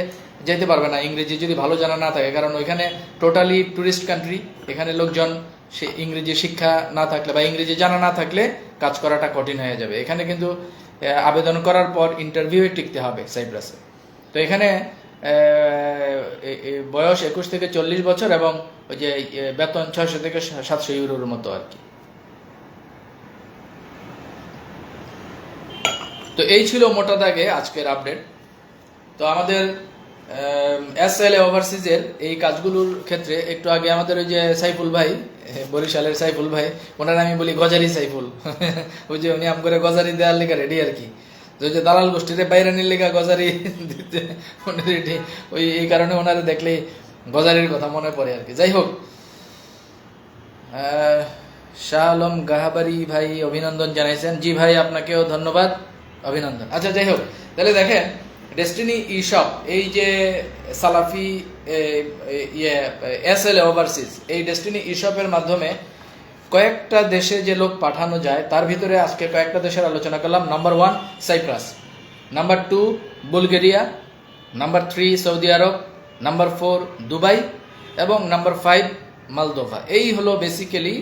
যেতে পারবে না ইংরেজি যদি ভালো জানা না থাকে, কারণ ওইখানে টোটালি ট্যুরিস্ট কান্ট্রি। এখানে লোকজন সে ইংরেজি শিক্ষা না থাকলে বা ইংরেজি জানা না থাকলে কাজ করাটা কঠিন হয়ে যাবে। এখানে কিন্তু আবেদন করার পর ইন্টারভিউ টিকতে হবে সাইপ্রাসে। তো এখানে বয়স 21 থেকে 40 বছর এবং ওই যে বেতন 600 থেকে 700 ইউরোর মতো আর কি। তো এই ছিল মোটা দাগে আজকের আপডেট। তো আমাদের SLA ওভারসিজের এই কাজগুলোর ক্ষেত্রে একটু আগে আমাদের ওই যে সাইফুল ভাই, বরিশালের সাইফুল ভাই, ওনার আমি বলি গজারি সাইফুল ওই যে উনি আম করে গজারি দেওয়ার লেখা রেডি আর কি, ওই যে দালাল গোষ্ঠীর বাইরে নিয়ে লেখা গজারি দিতে উনি রেডি। ওই এই কারণে ওনারে দেখলে গজারির কথা মনে পড়ে আর কি। যাই হোক, শাহ আলম গাহাবারি ভাই অভিনন্দন জানাইছেন। জি ভাই, আপনাকেও ধন্যবাদ, অভিনন্দন। আচ্ছা, যাই হোক, তাহলে দেখেন ডেস্টিনি ই শপ, এই যে সালাফি SLA ওভারসিজ, এই ডেস্টিনি ই শপের মাধ্যমে কয়েকটা দেশে যে লোক পাঠানো যায় তার ভিতরে আজকে কয়েকটা দেশের আলোচনা করলাম। Number 1 Cyprus, number 2 Bulgaria, number 3 Saudi Arab, number 4 Dubai এবং নাম্বার 5 মালদোভা। এই হলো বেসিক্যালি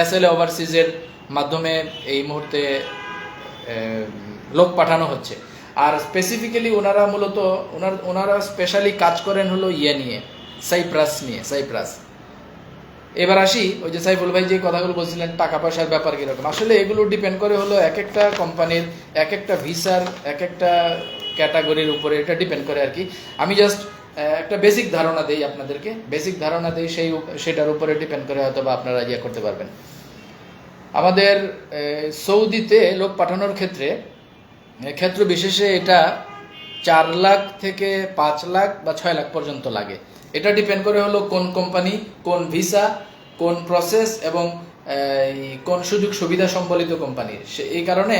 SLA ওভারসিজের মাধ্যমে এই মুহূর্তে লোক পাঠানো হচ্ছে। আর স্পেসিফিক্যালি ওনারা মূলত ওনারা স্পেশালি কাজ করেন হলো নিয়ে, সাইপ্রাস নিয়ে, সাইপ্রাস। এবার আসি ওই যে সাইফুল ভাই যে কথাগুলো বলছিলেন টাকা পয়সার ব্যাপার কিরকম, আসলে এগুলো ডিপেন্ড করে হলো এক একটা কোম্পানির এক একটা ভিসার এক একটা ক্যাটাগরির উপরে, এটা ডিপেন্ড করে আর কি। আমি জাস্ট একটা বেসিক ধারণা দেই আপনাদেরকে, বেসিক ধারণা দেই, সেটার উপরে ডিপেন্ড করে হয়তো বা আপনারা ইয়ে করতে পারবেন। আমাদের সৌদিতে লোক পাঠানোর ক্ষেত্র বিশেষে এটা 4 লাখ থেকে 5 লাখ বা 6 লাখ পর্যন্ত লাগে। এটা ডিপেন্ড করে হলো কোন কোম্পানি, কোন ভিসা, কোন প্রসেস এবং কোন সুযোগ সুবিধা সম্বলিত কোম্পানির। এই কারণে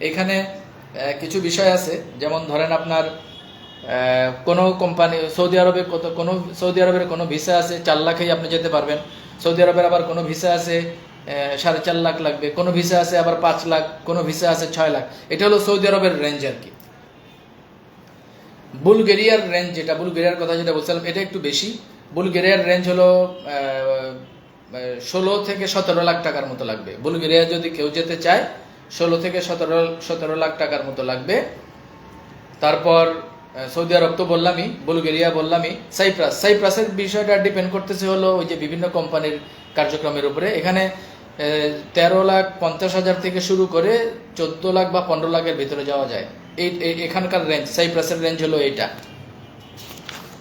এখানে কিছু বিষয় আছে, যেমন ধরেন আপনার কোনো কোম্পানি সৌদি আরবের কোনো ভিসা আছে 4 লাখেই আপনি যেতে পারবেন। সৌদি আরবের আবার কোনো ভিসা আছে 4.5 লাখ লাগবে, কোনো ভিসা আছে আবার 5 লাখ, কোনো ভিসা আছে 6 লাখ। এটা হলো সৌদি আরবের রেঞ্জ আর কি। বুলগেরিয়ার রেঞ্জ, যেটা বুলগেরিয়ার কথা যেটা বলছিলাম, এটা একটু বেশি। বুলগেরিয়ার রেঞ্জ হলো 16 থেকে 17 লাখ টাকার মতো লাগবে। বুলগেরিয়া যদি কেউ যেতে চায় 16 থেকে 17 লাখ টাকার মতো লাগবে। তারপর সৌদি আরব তো বললামই, বুলগেরিয়া বললামই, সাইপ্রাসের বিষয়টা ডিপেন্ড করতেছে হলো ওই যে বিভিন্ন কোম্পানির কার্যক্রমের উপরে। এখানে 13,50,000 থেকে শুরু করে 14 লাখ বা 15 লাখের ভিতরে যাওয়া যায়। এখানকার রেঞ্জ, সাইপ্রাসের রেঞ্জ হলো এইটা।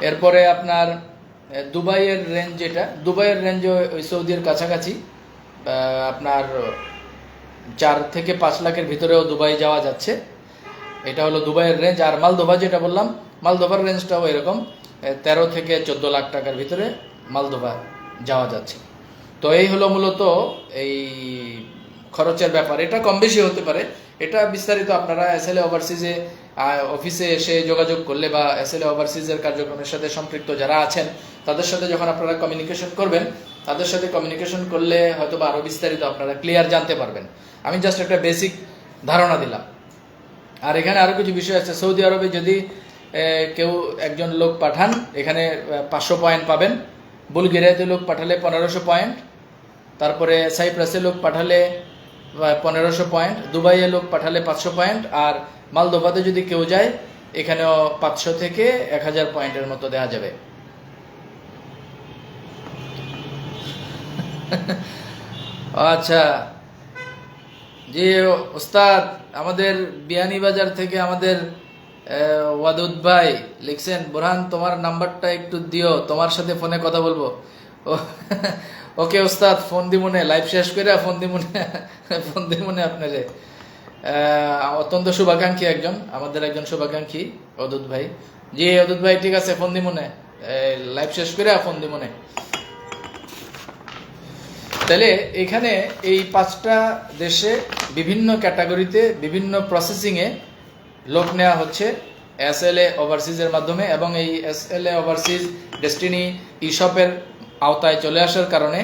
এরপরে আপনার দুবাইয়ের রেঞ্জ, যেটা দুবাইয়ের রেঞ্জ ওই সৌদির কাছাকাছি, আপনার 4 থেকে 5 লাখের ভিতরেও দুবাই যাওয়া যাচ্ছে। এটা হলো দুবাইয়ের রেঞ্জ। আর মালদোভা যেটা বললাম, মালদোভার রেঞ্জটাও এরকম 13 থেকে 14 লাখ টাকার ভিতরে মালদোভা যাওয়া যাচ্ছে। তো এই হলো মূলত এই খরচের ব্যাপার। এটা কম বেশি হতে পারে, এটা বিস্তারিত আপনারা SLA ওভারসিজে অফিসে এসে যোগাযোগ করলে বা SLA ওভারসিজের কার্যক্রমের সাথে সম্পৃক্ত যারা আছেন তাদের সাথে যখন আপনারা কমিউনিকেশন করবেন, তাদের সাথে কমিউনিকেশন করলে হয়তো বা আরও বিস্তারিত আপনারা ক্লিয়ার জানতে পারবেন। আমি জাস্ট একটা বেসিক ধারণা দিলাম। আর এখানে আরও কিছু বিষয় আছে। সৌদি আরবে যদি কেউ একজন লোক পাঠান, এখানে 500 পয়েন্ট পাবেন। বুলগেরিয়াতে লোক পাঠালে 1500 পয়েন্ট, তারপরে সাইপ্রাসে লোক পাঠালে 1500 পয়েন্ট, দুবাইয়ে লোক পাঠালে 500 পয়েন্ট, আর মালদোভাতে যদি কেউ যায় এখানেও 500 থেকে 1000 পয়েন্টের মতো দেওয়া যাবে। আচ্ছা জি ওস্তাদ, আমাদের বিয়ানীবাজার থেকে আমাদের ওয়াদুদ ভাই লিখছেন, বোরহান তোমার নাম্বারটা একটু দিও, তোমার সাথে ফোনে কথা বলবো। ওকে ওস্তাদ, ফোন দিমুনে, লাইভ শেষ করে ফোন দিমুনে আপনারে। অত্যন্ত শুভাকাঙ্ক্ষী একজন, আমাদের একজন শুভাকাঙ্ক্ষী অদূত ভাই। জি অদূত ভাই, ঠিক আছে, ফোন দিমুনে, লাইভ শেষ করে ফোন দিমুনে। তাহলে এখানে এই 5টা দেশে বিভিন্ন ক্যাটাগরিতে বিভিন্ন প্রসেসিংয়ে লোক নেওয়া হচ্ছে SLA ওভারসিজের মাধ্যমে, এবং এই SLA ওভারসিজ ডেস্টিনি ইশপের আওতায় চলে আসার কারণে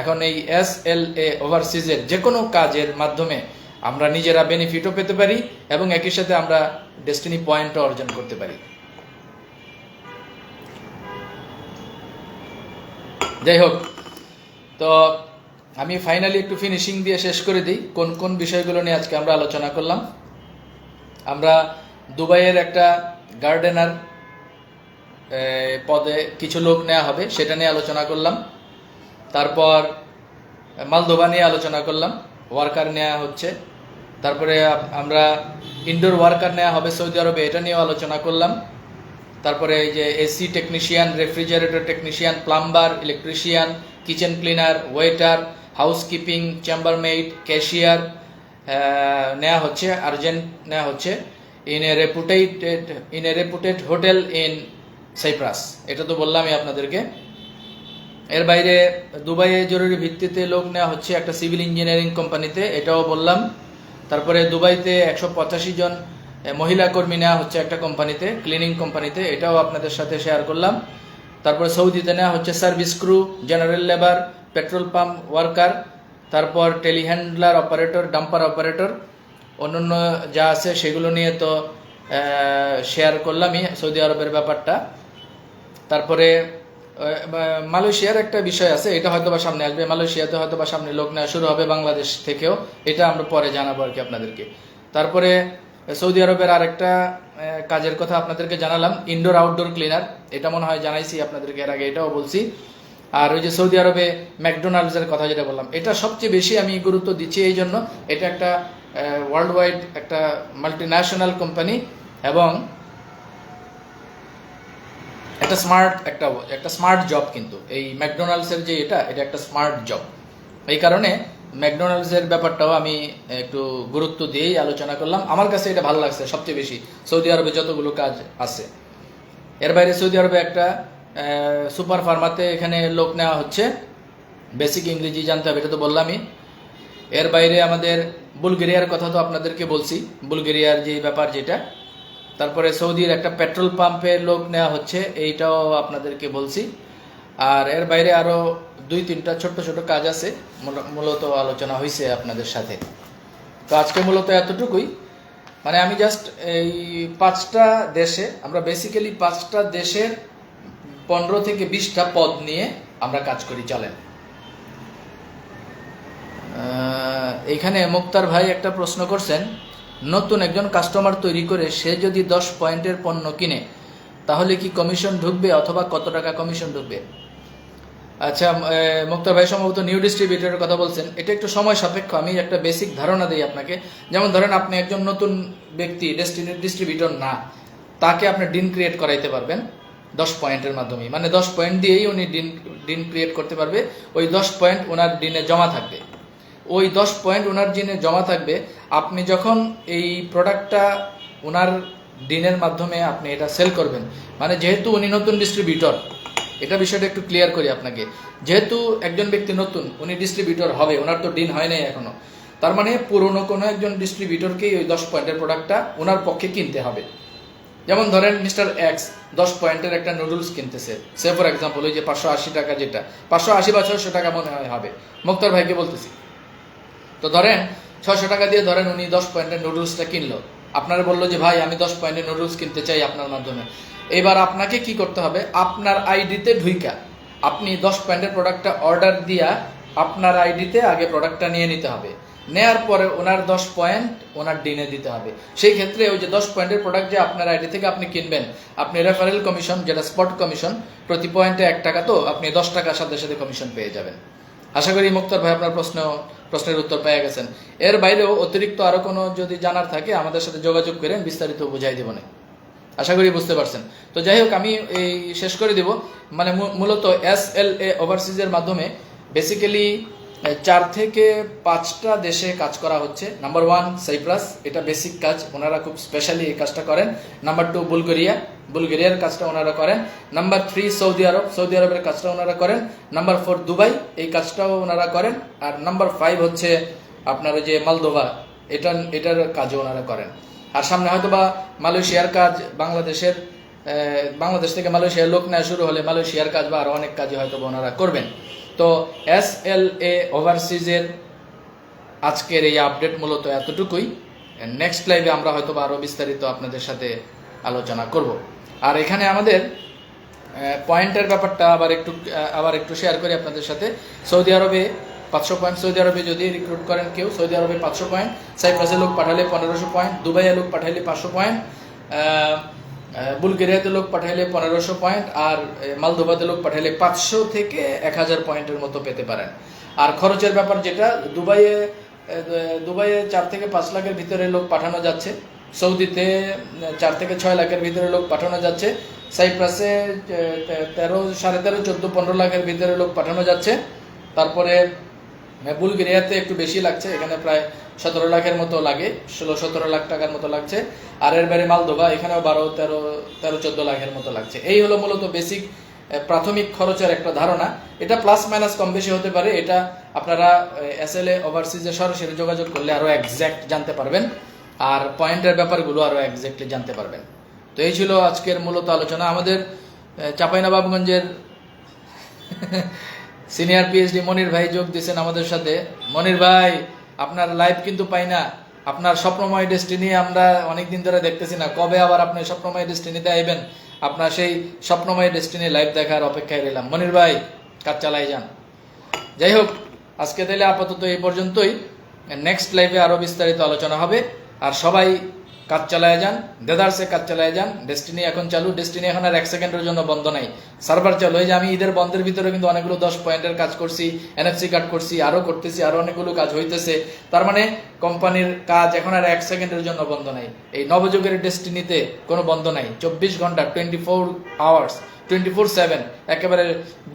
এখন এই SLA ওভারসিজের যে কোনো কাজের মাধ্যমে আমরা নিজেরা বেনিফিটও পেতে পারি এবং একই সাথে আমরা ডেস্টিনি পয়েন্টও অর্জন করতে পারি। যাই হোক, তো আমি ফাইনালি একটু ফিনিশিং দিয়ে শেষ করে দিই কোন কোন বিষয়গুলো নিয়ে আজকে আমরা আলোচনা করলাম। আমরা দুবাইয়ের একটা গার্ডেনার পদে কিছু লোক নেওয়া হবে সেটা নিয়ে আলোচনা করলাম। তারপর মালদোভা নিয়ে আলোচনা করলাম, ওয়ার্কার নেওয়া হচ্ছে। তারপরে আমরা ইনডোর ওয়ার্কার নেওয়া হবে সৌদি আরবে, এটা নিয়েও আলোচনা করলাম। তারপরে এই যে AC technician, refrigerator technician, plumber, electrician, kitchen cleaner, waiter, housekeeping, chambermaid, cashier নেওয়া হচ্ছে, আর্জেন্ট নেওয়া হচ্ছে in a reputed hotel in Cyprus, এটা তো বললামই আপনাদেরকে। এর বাইরে দুবাইয়ে জরুরি ভিত্তিতে লোক নেওয়া হচ্ছে একটা সিভিল ইঞ্জিনিয়ারিং কোম্পানিতে, এটাও বললাম। তারপরে দুবাইতে 185 জন মহিলা কর্মী নেওয়া হচ্ছে একটা কোম্পানিতে, ক্লিনিং কোম্পানিতে, এটাও আপনাদের সাথে শেয়ার করলাম। তারপর সৌদিতে নেওয়া হচ্ছে service crew, general labour, petrol pump worker, তারপর টেলিহ্যান্ডলার অপারেটর, ডাম্পার অপারেটর, অন্যান্য যা আছে সেগুলো নিয়ে তো শেয়ার করলামই সৌদি আরবের ব্যাপারটা। তারপরে মালয়েশিয়ার একটা বিষয় আছে, এটা হয়তো বা সামনে আসবে। মালয়েশিয়াতে হয়তো বা সামনে লোক নেওয়া শুরু হবে বাংলাদেশ থেকেও, এটা আমরা পরে জানাবো আর কি আপনাদেরকে। তারপরে সৌদি আরবের আরেকটা কাজের কথা আপনাদেরকে জানালাম, ইনডোর আউটডোর ক্লিনার, এটা মনে হয় জানাইছি আপনাদেরকে এর আগে, এটাও বলছি। আর ওই যে সৌদি আরবে ম্যাকডোনাল্ডসের কথা যেটা বললাম, এটা সবচেয়ে বেশি আমি গুরুত্ব দিচ্ছি এই জন্য, এটা একটা ওয়ার্ল্ড ওয়াইড একটা মাল্টিন্যাশনাল কোম্পানি এবং একটা স্মার্ট জব। কিন্তু এই ম্যাকডোনাল্ডসের যে এটা একটা স্মার্ট জব, এই কারণে ম্যাকডোনাল্ডসের ব্যাপারটাও আমি একটু গুরুত্ব দিয়েই আলোচনা করলাম। আমার কাছে এটা ভালো লাগছে সবচেয়ে বেশি সৌদি আরবে যতগুলো কাজ আছে। এর বাইরে সৌদি আরবে একটা সুপার ফার্মাতে এখানে লোক নেওয়া হচ্ছে, বেসিক ইংরেজি জানতে হবে, এটা তো বললামই। এর বাইরে আমাদের বুলগেরিয়ার কথা তো আপনাদেরকে বলছি, বুলগেরিয়ার যে ব্যাপার যেটা। তারপরে সৌদির একটা পেট্রোল পাম্পের লোক নেওয়া হচ্ছে, এইটাও আপনাদেরকে বলছি। আর এর বাইরে আরও 2-3টা ছোট ছোট কাজ আছে, মূলত আলোচনা হয়েছে আপনাদের সাথে। তো আজকে মূলত এতটুকুই, মানে আমি জাস্ট এই 5টা দেশে, আমরা বেসিক্যালি 5টা দেশের 15 থেকে 20টা পদ নিয়ে আমরা কাজ করি, চলেন। এইখানে মুক্তার ভাই একটা প্রশ্ন করছেন, নতুন একজন কাস্টমার তৈরি করে সে যদি 10 পয়েন্টের পণ্য কিনে তাহলে কি কমিশন ঢুকবে অথবা কত টাকা কমিশন ঢুকবে? আচ্ছা, মুক্তার ভাই সম্ভবত নিউ ডিস্ট্রিবিউটরের কথা বলছেন, এটা একটু সময় সাপেক্ষ। আমি একটা বেসিক ধারণা দিই আপনাকে। যেমন ধরেন আপনি একজন নতুন ব্যক্তি, ডিস্ট্রিবিউটর না, তাকে আপনি ডিন ক্রিয়েট করাইতে পারবেন 10 পয়েন্টের মাধ্যমে, মানে 10 পয়েন্ট দিয়েই উনি ডিন ক্রিয়েট করতে পারবে। ওই 10 পয়েন্ট ওনার ডিনে জমা থাকবে, ওই 10 পয়েন্ট ওনার ডিনে জমা থাকবে। আপনি যখন এই প্রোডাক্টটা ওনার ডিনের মাধ্যমে আপনি এটা সেল করবেন, মানে যেহেতু উনি নতুন ডিস্ট্রিবিউটর, এটা বিষয়টা একটু ক্লিয়ার করি আপনাকে। যেহেতু একজন ব্যক্তি নতুন, উনি ডিস্ট্রিবিউটর হবে, ওনার তো ডিন হয় নাই এখনো, তার মানে পুরনো কোনো একজন ডিস্ট্রিবিউটরকেই ওই 10 পয়েন্টের প্রোডাক্টটা ওনার পক্ষে কিনতে হবে। যেমন ধরেন মিস্টার এক্স 10 পয়েন্টের একটা নুডলস কিনতেছে, সে ফর এক্সাম্পল ওই যে 580 টাকা, যেটা 580 বা 600 টাকা মনে হয় হবে, মুক্তার ভাইকে বলতেছি। তো ধরেন 600 টাকা দিয়ে ধরেন উনি 10 পয়েন্টের নুডলসটা কিনলো, আপনারা বললো যে ভাই আমি 10 পয়েন্টের নুডলস কিনতে চাই আপনার মাধ্যমে। এবার আপনাকে কি করতে হবে, আপনার আইডিতে ঢুইকা আপনি 10 পয়েন্টের প্রোডাক্টটা অর্ডার দিয়া আপনার আইডিতে আগে প্রোডাক্টটা নিয়ে নিতে হবে। নেয়ার পরে ওনার 10 পয়েন্ট ওনার ডিনে দিতে হবে। সেই ক্ষেত্রে ওই যে 10 পয়েন্টের প্রোডাক্ট যে আপনার আইডি থেকে আপনি কিনবেন, আপনি রেফারেল কমিশন, যেটা স্পট কমিশন, প্রতি পয়েন্টে 1 টাকা, তো আপনি 10 টাকার সাথে সাথে কমিশন পেয়ে যাবেন। আশা করি মুক্তার ভাই আপনার প্রশ্নের উত্তর পেয়ে গেছেন। এর বাইরেও অতিরিক্ত আরো কোনো যদি জানার থাকে আমাদের সাথে যোগাযোগ করেন, বিস্তারিত বুঝাই দেব না। আশা করি বুঝতে পারছেন। তো যাই হোক, আমি এই শেষ করে দিব। মানে মূলত SLA ওভারসিজের মাধ্যমে বেসিক্যালি 4 থেকে 5টা দেশে কাজ করা হচ্ছে। নাম্বার 1 সাইপ্রাস, এটা বেসিক কাজ, ওনারা খুব স্পেশালি এই কাজটা করেন। নাম্বার 2 বুলগেরিয়ার কাজটা ওনারা করেন। নাম্বার 3 সৌদি আরবের কাজটা ওনারা করেন। নাম্বার 4 দুবাই, এই কাজটাও ওনারা করেন। আর নাম্বার 5 হচ্ছে আপনার যে মলদোভা, এটার কাজও ওনারা করেন। আর সামনে হয়তো বা মালয়েশিয়ার কাজ, বাংলাদেশ থেকে মালয়েশিয়ার লোক নেওয়া শুরু হলে মালয়েশিয়ার কাজ বা আরো অনেক কাজই হয়তো বা ওনারা করবেন। তো SLA ওভারসিজের আজকের এই আপডেট মূলত এতটুকুই। নেক্সট লাইভে আমরা হয়তো বা আরো বিস্তারিত আপনাদের সাথে আলোচনা করব। আর এখানে আমাদের পয়েন্টের ব্যাপারটা আবার একটু শেয়ার করি আপনাদের সাথে। সৌদি আরবে 500 পয়েন্ট, সৌদি আরবে যদি রিক্রুট করেন কেউ, সৌদি আরবে 500 পয়েন্ট, সাইপ্রাসে লোক পাঠালে 1500 পয়েন্ট, দুবাইয়ে লোক পাঠাইলে 500 পয়েন্ট, বুলগেরিয়াতে লোক পাঠাইলে 1500 পয়েন্ট, আর মালদোভাতে লোক পাঠাইলে 500 থেকে 1000 পয়েন্টের মতো পেতে পারেন। আর খরচের ব্যাপার যেটা, দুবাইয়ে 4 থেকে 5 লাখের ভিতরে লোক পাঠানো যাচ্ছে, সৌদিতে 4 থেকে 6 লাখের ভিতরে লোক পাঠানো যাচ্ছে, সাইপ্রাসে 13, 14, 15 লাখের ভিতরে লোক পাঠানো যাচ্ছে। তারপরে বুলগেরিয়াতে একটু বেশি লাগছে, এখানে প্রায় 17 লাখের মতো লাগে, 16-17 লাখ টাকার মতো লাগছে। আর এর বাইরে মালদোভা, এখানেও 13-14 লাখের মতো লাগছে। এই হলো মূলত বেসিক প্রাথমিক খরচের একটা ধারণা। এটা প্লাস মাইনাস কম বেশি হতে পারে, এটা আপনারা SLA ওভারসিজে সরাসরি যোগাযোগ করলে আরো এক্সাক্ট জানতে পারবেন, আর পয়েন্টের ব্যাপারগুলো আরো এক্স্যাক্টলি জানতে পারবেন। তো এই ছিল আজকের মূলত আলোচনা। আমাদের চাঁপাইনবাবগঞ্জের সিনিয়র PhD মনির ভাই যোগ দিয়েছেন আমাদের সাথে। মনির ভাই, আপনার লাইভ কিন্তু পাই না, আপনার স্বপ্নময় ডেস্টিনি আমরা অনেকদিন ধরে দেখতেছি না, কবে আবার আপনি স্বপ্নময় ডেস্টিনিতে আইবেন? আপনার সেই স্বপ্নময় ডেস্টিনি লাইভ দেখার অপেক্ষায় রইলাম। মনির ভাই, কাজ চালাই যান। যাই হোক, আজকে তাহলে আপাতত এই পর্যন্তই। নেক্সট লাইভে আরো বিস্তারিত আলোচনা হবে। আর সবাই কাজ চালায় যান, দেদারসে কাজ চালায় যান। ডেস্টিনি এখন চালু, ডেস্টিনি এখন আর 1 সেকেন্ডের জন্য বন্ধ নাই, সার্ভার চালু। এই যে আমি ঈদের বন্ধের ভিতরে কিন্তু অনেকগুলো 10 পয়েন্টের কাজ করছি, NFC কার্ড করছি, আরো করতেছি, আরো অনেকগুলো কাজ হইতেছে। তার মানে কোম্পানির কাজ এখন আর 1 সেকেন্ডের জন্য বন্ধ নাই। এই নবযুগের ডেস্টিনিতে কোনো বন্ধ নাই, 24 ঘন্টা 24 আওয়ার্স 24/7, একেবারে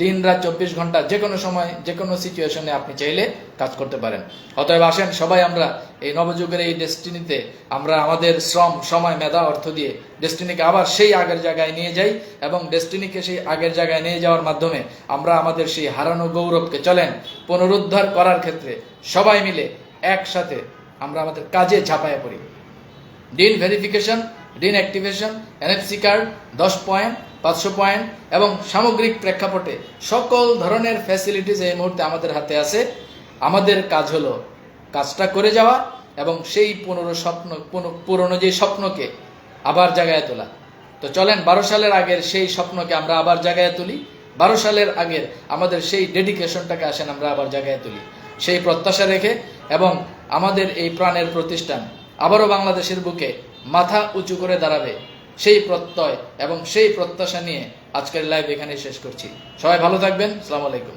দিন রাত 24 ঘন্টা, যে কোনো সময় যে কোনো সিচুয়েশনে আপনি চাইলে কাজ করতে পারেন। অতএব আসেন সবাই আমরা এই নবযুগের এই ডেস্টিনিতে আমরা আমাদের শ্রম, সময়, মেধা, অর্থ দিয়ে ডেস্টিনিকে আবার সেই আগের জায়গায় নিয়ে যাই, এবং ডেস্টিনিকে সেই আগের জায়গায় নিয়ে যাওয়ার মাধ্যমে আমরা আমাদের সেই হারানো গৌরবকে চলেন পুনরুদ্ধার করার ক্ষেত্রে সবাই মিলে একসাথে আমরা আমাদের কাজে ঝাঁপাইয়া পড়ি। Dean verification, dean activation, NFC card, 10 point, 500 point এবং সামগ্রিক প্রেক্ষাপটে সকল ধরনের ফ্যাসিলিটিস এই মুহূর্তে আমাদের হাতে আছে। আমাদের কাজ হলো কাজটা করে যাওয়া এবং সেই পুরনো যে স্বপ্নকে আবার জাগায় তোলা। তো চলেন 12 সালের আগের সেই স্বপ্নকে আমরা আবার জাগায় তুলি, 12 সালের আগের আমাদের সেই ডেডিকেশনটাকে আসেন আমরা আবার জাগায় তুলি, সেই প্রত্যাশা রেখে, এবং আমাদের এই প্রাণের প্রতিষ্ঠান আবারও বাংলাদেশের বুকে মাথা উঁচু করে দাঁড়াবে, সেই প্রত্যয় এবং সেই প্রত্যাশা নিয়ে আজকের লাইভ এখানে শেষ করছি। সবাই ভালো থাকবেন। আসসালামু আলাইকুম।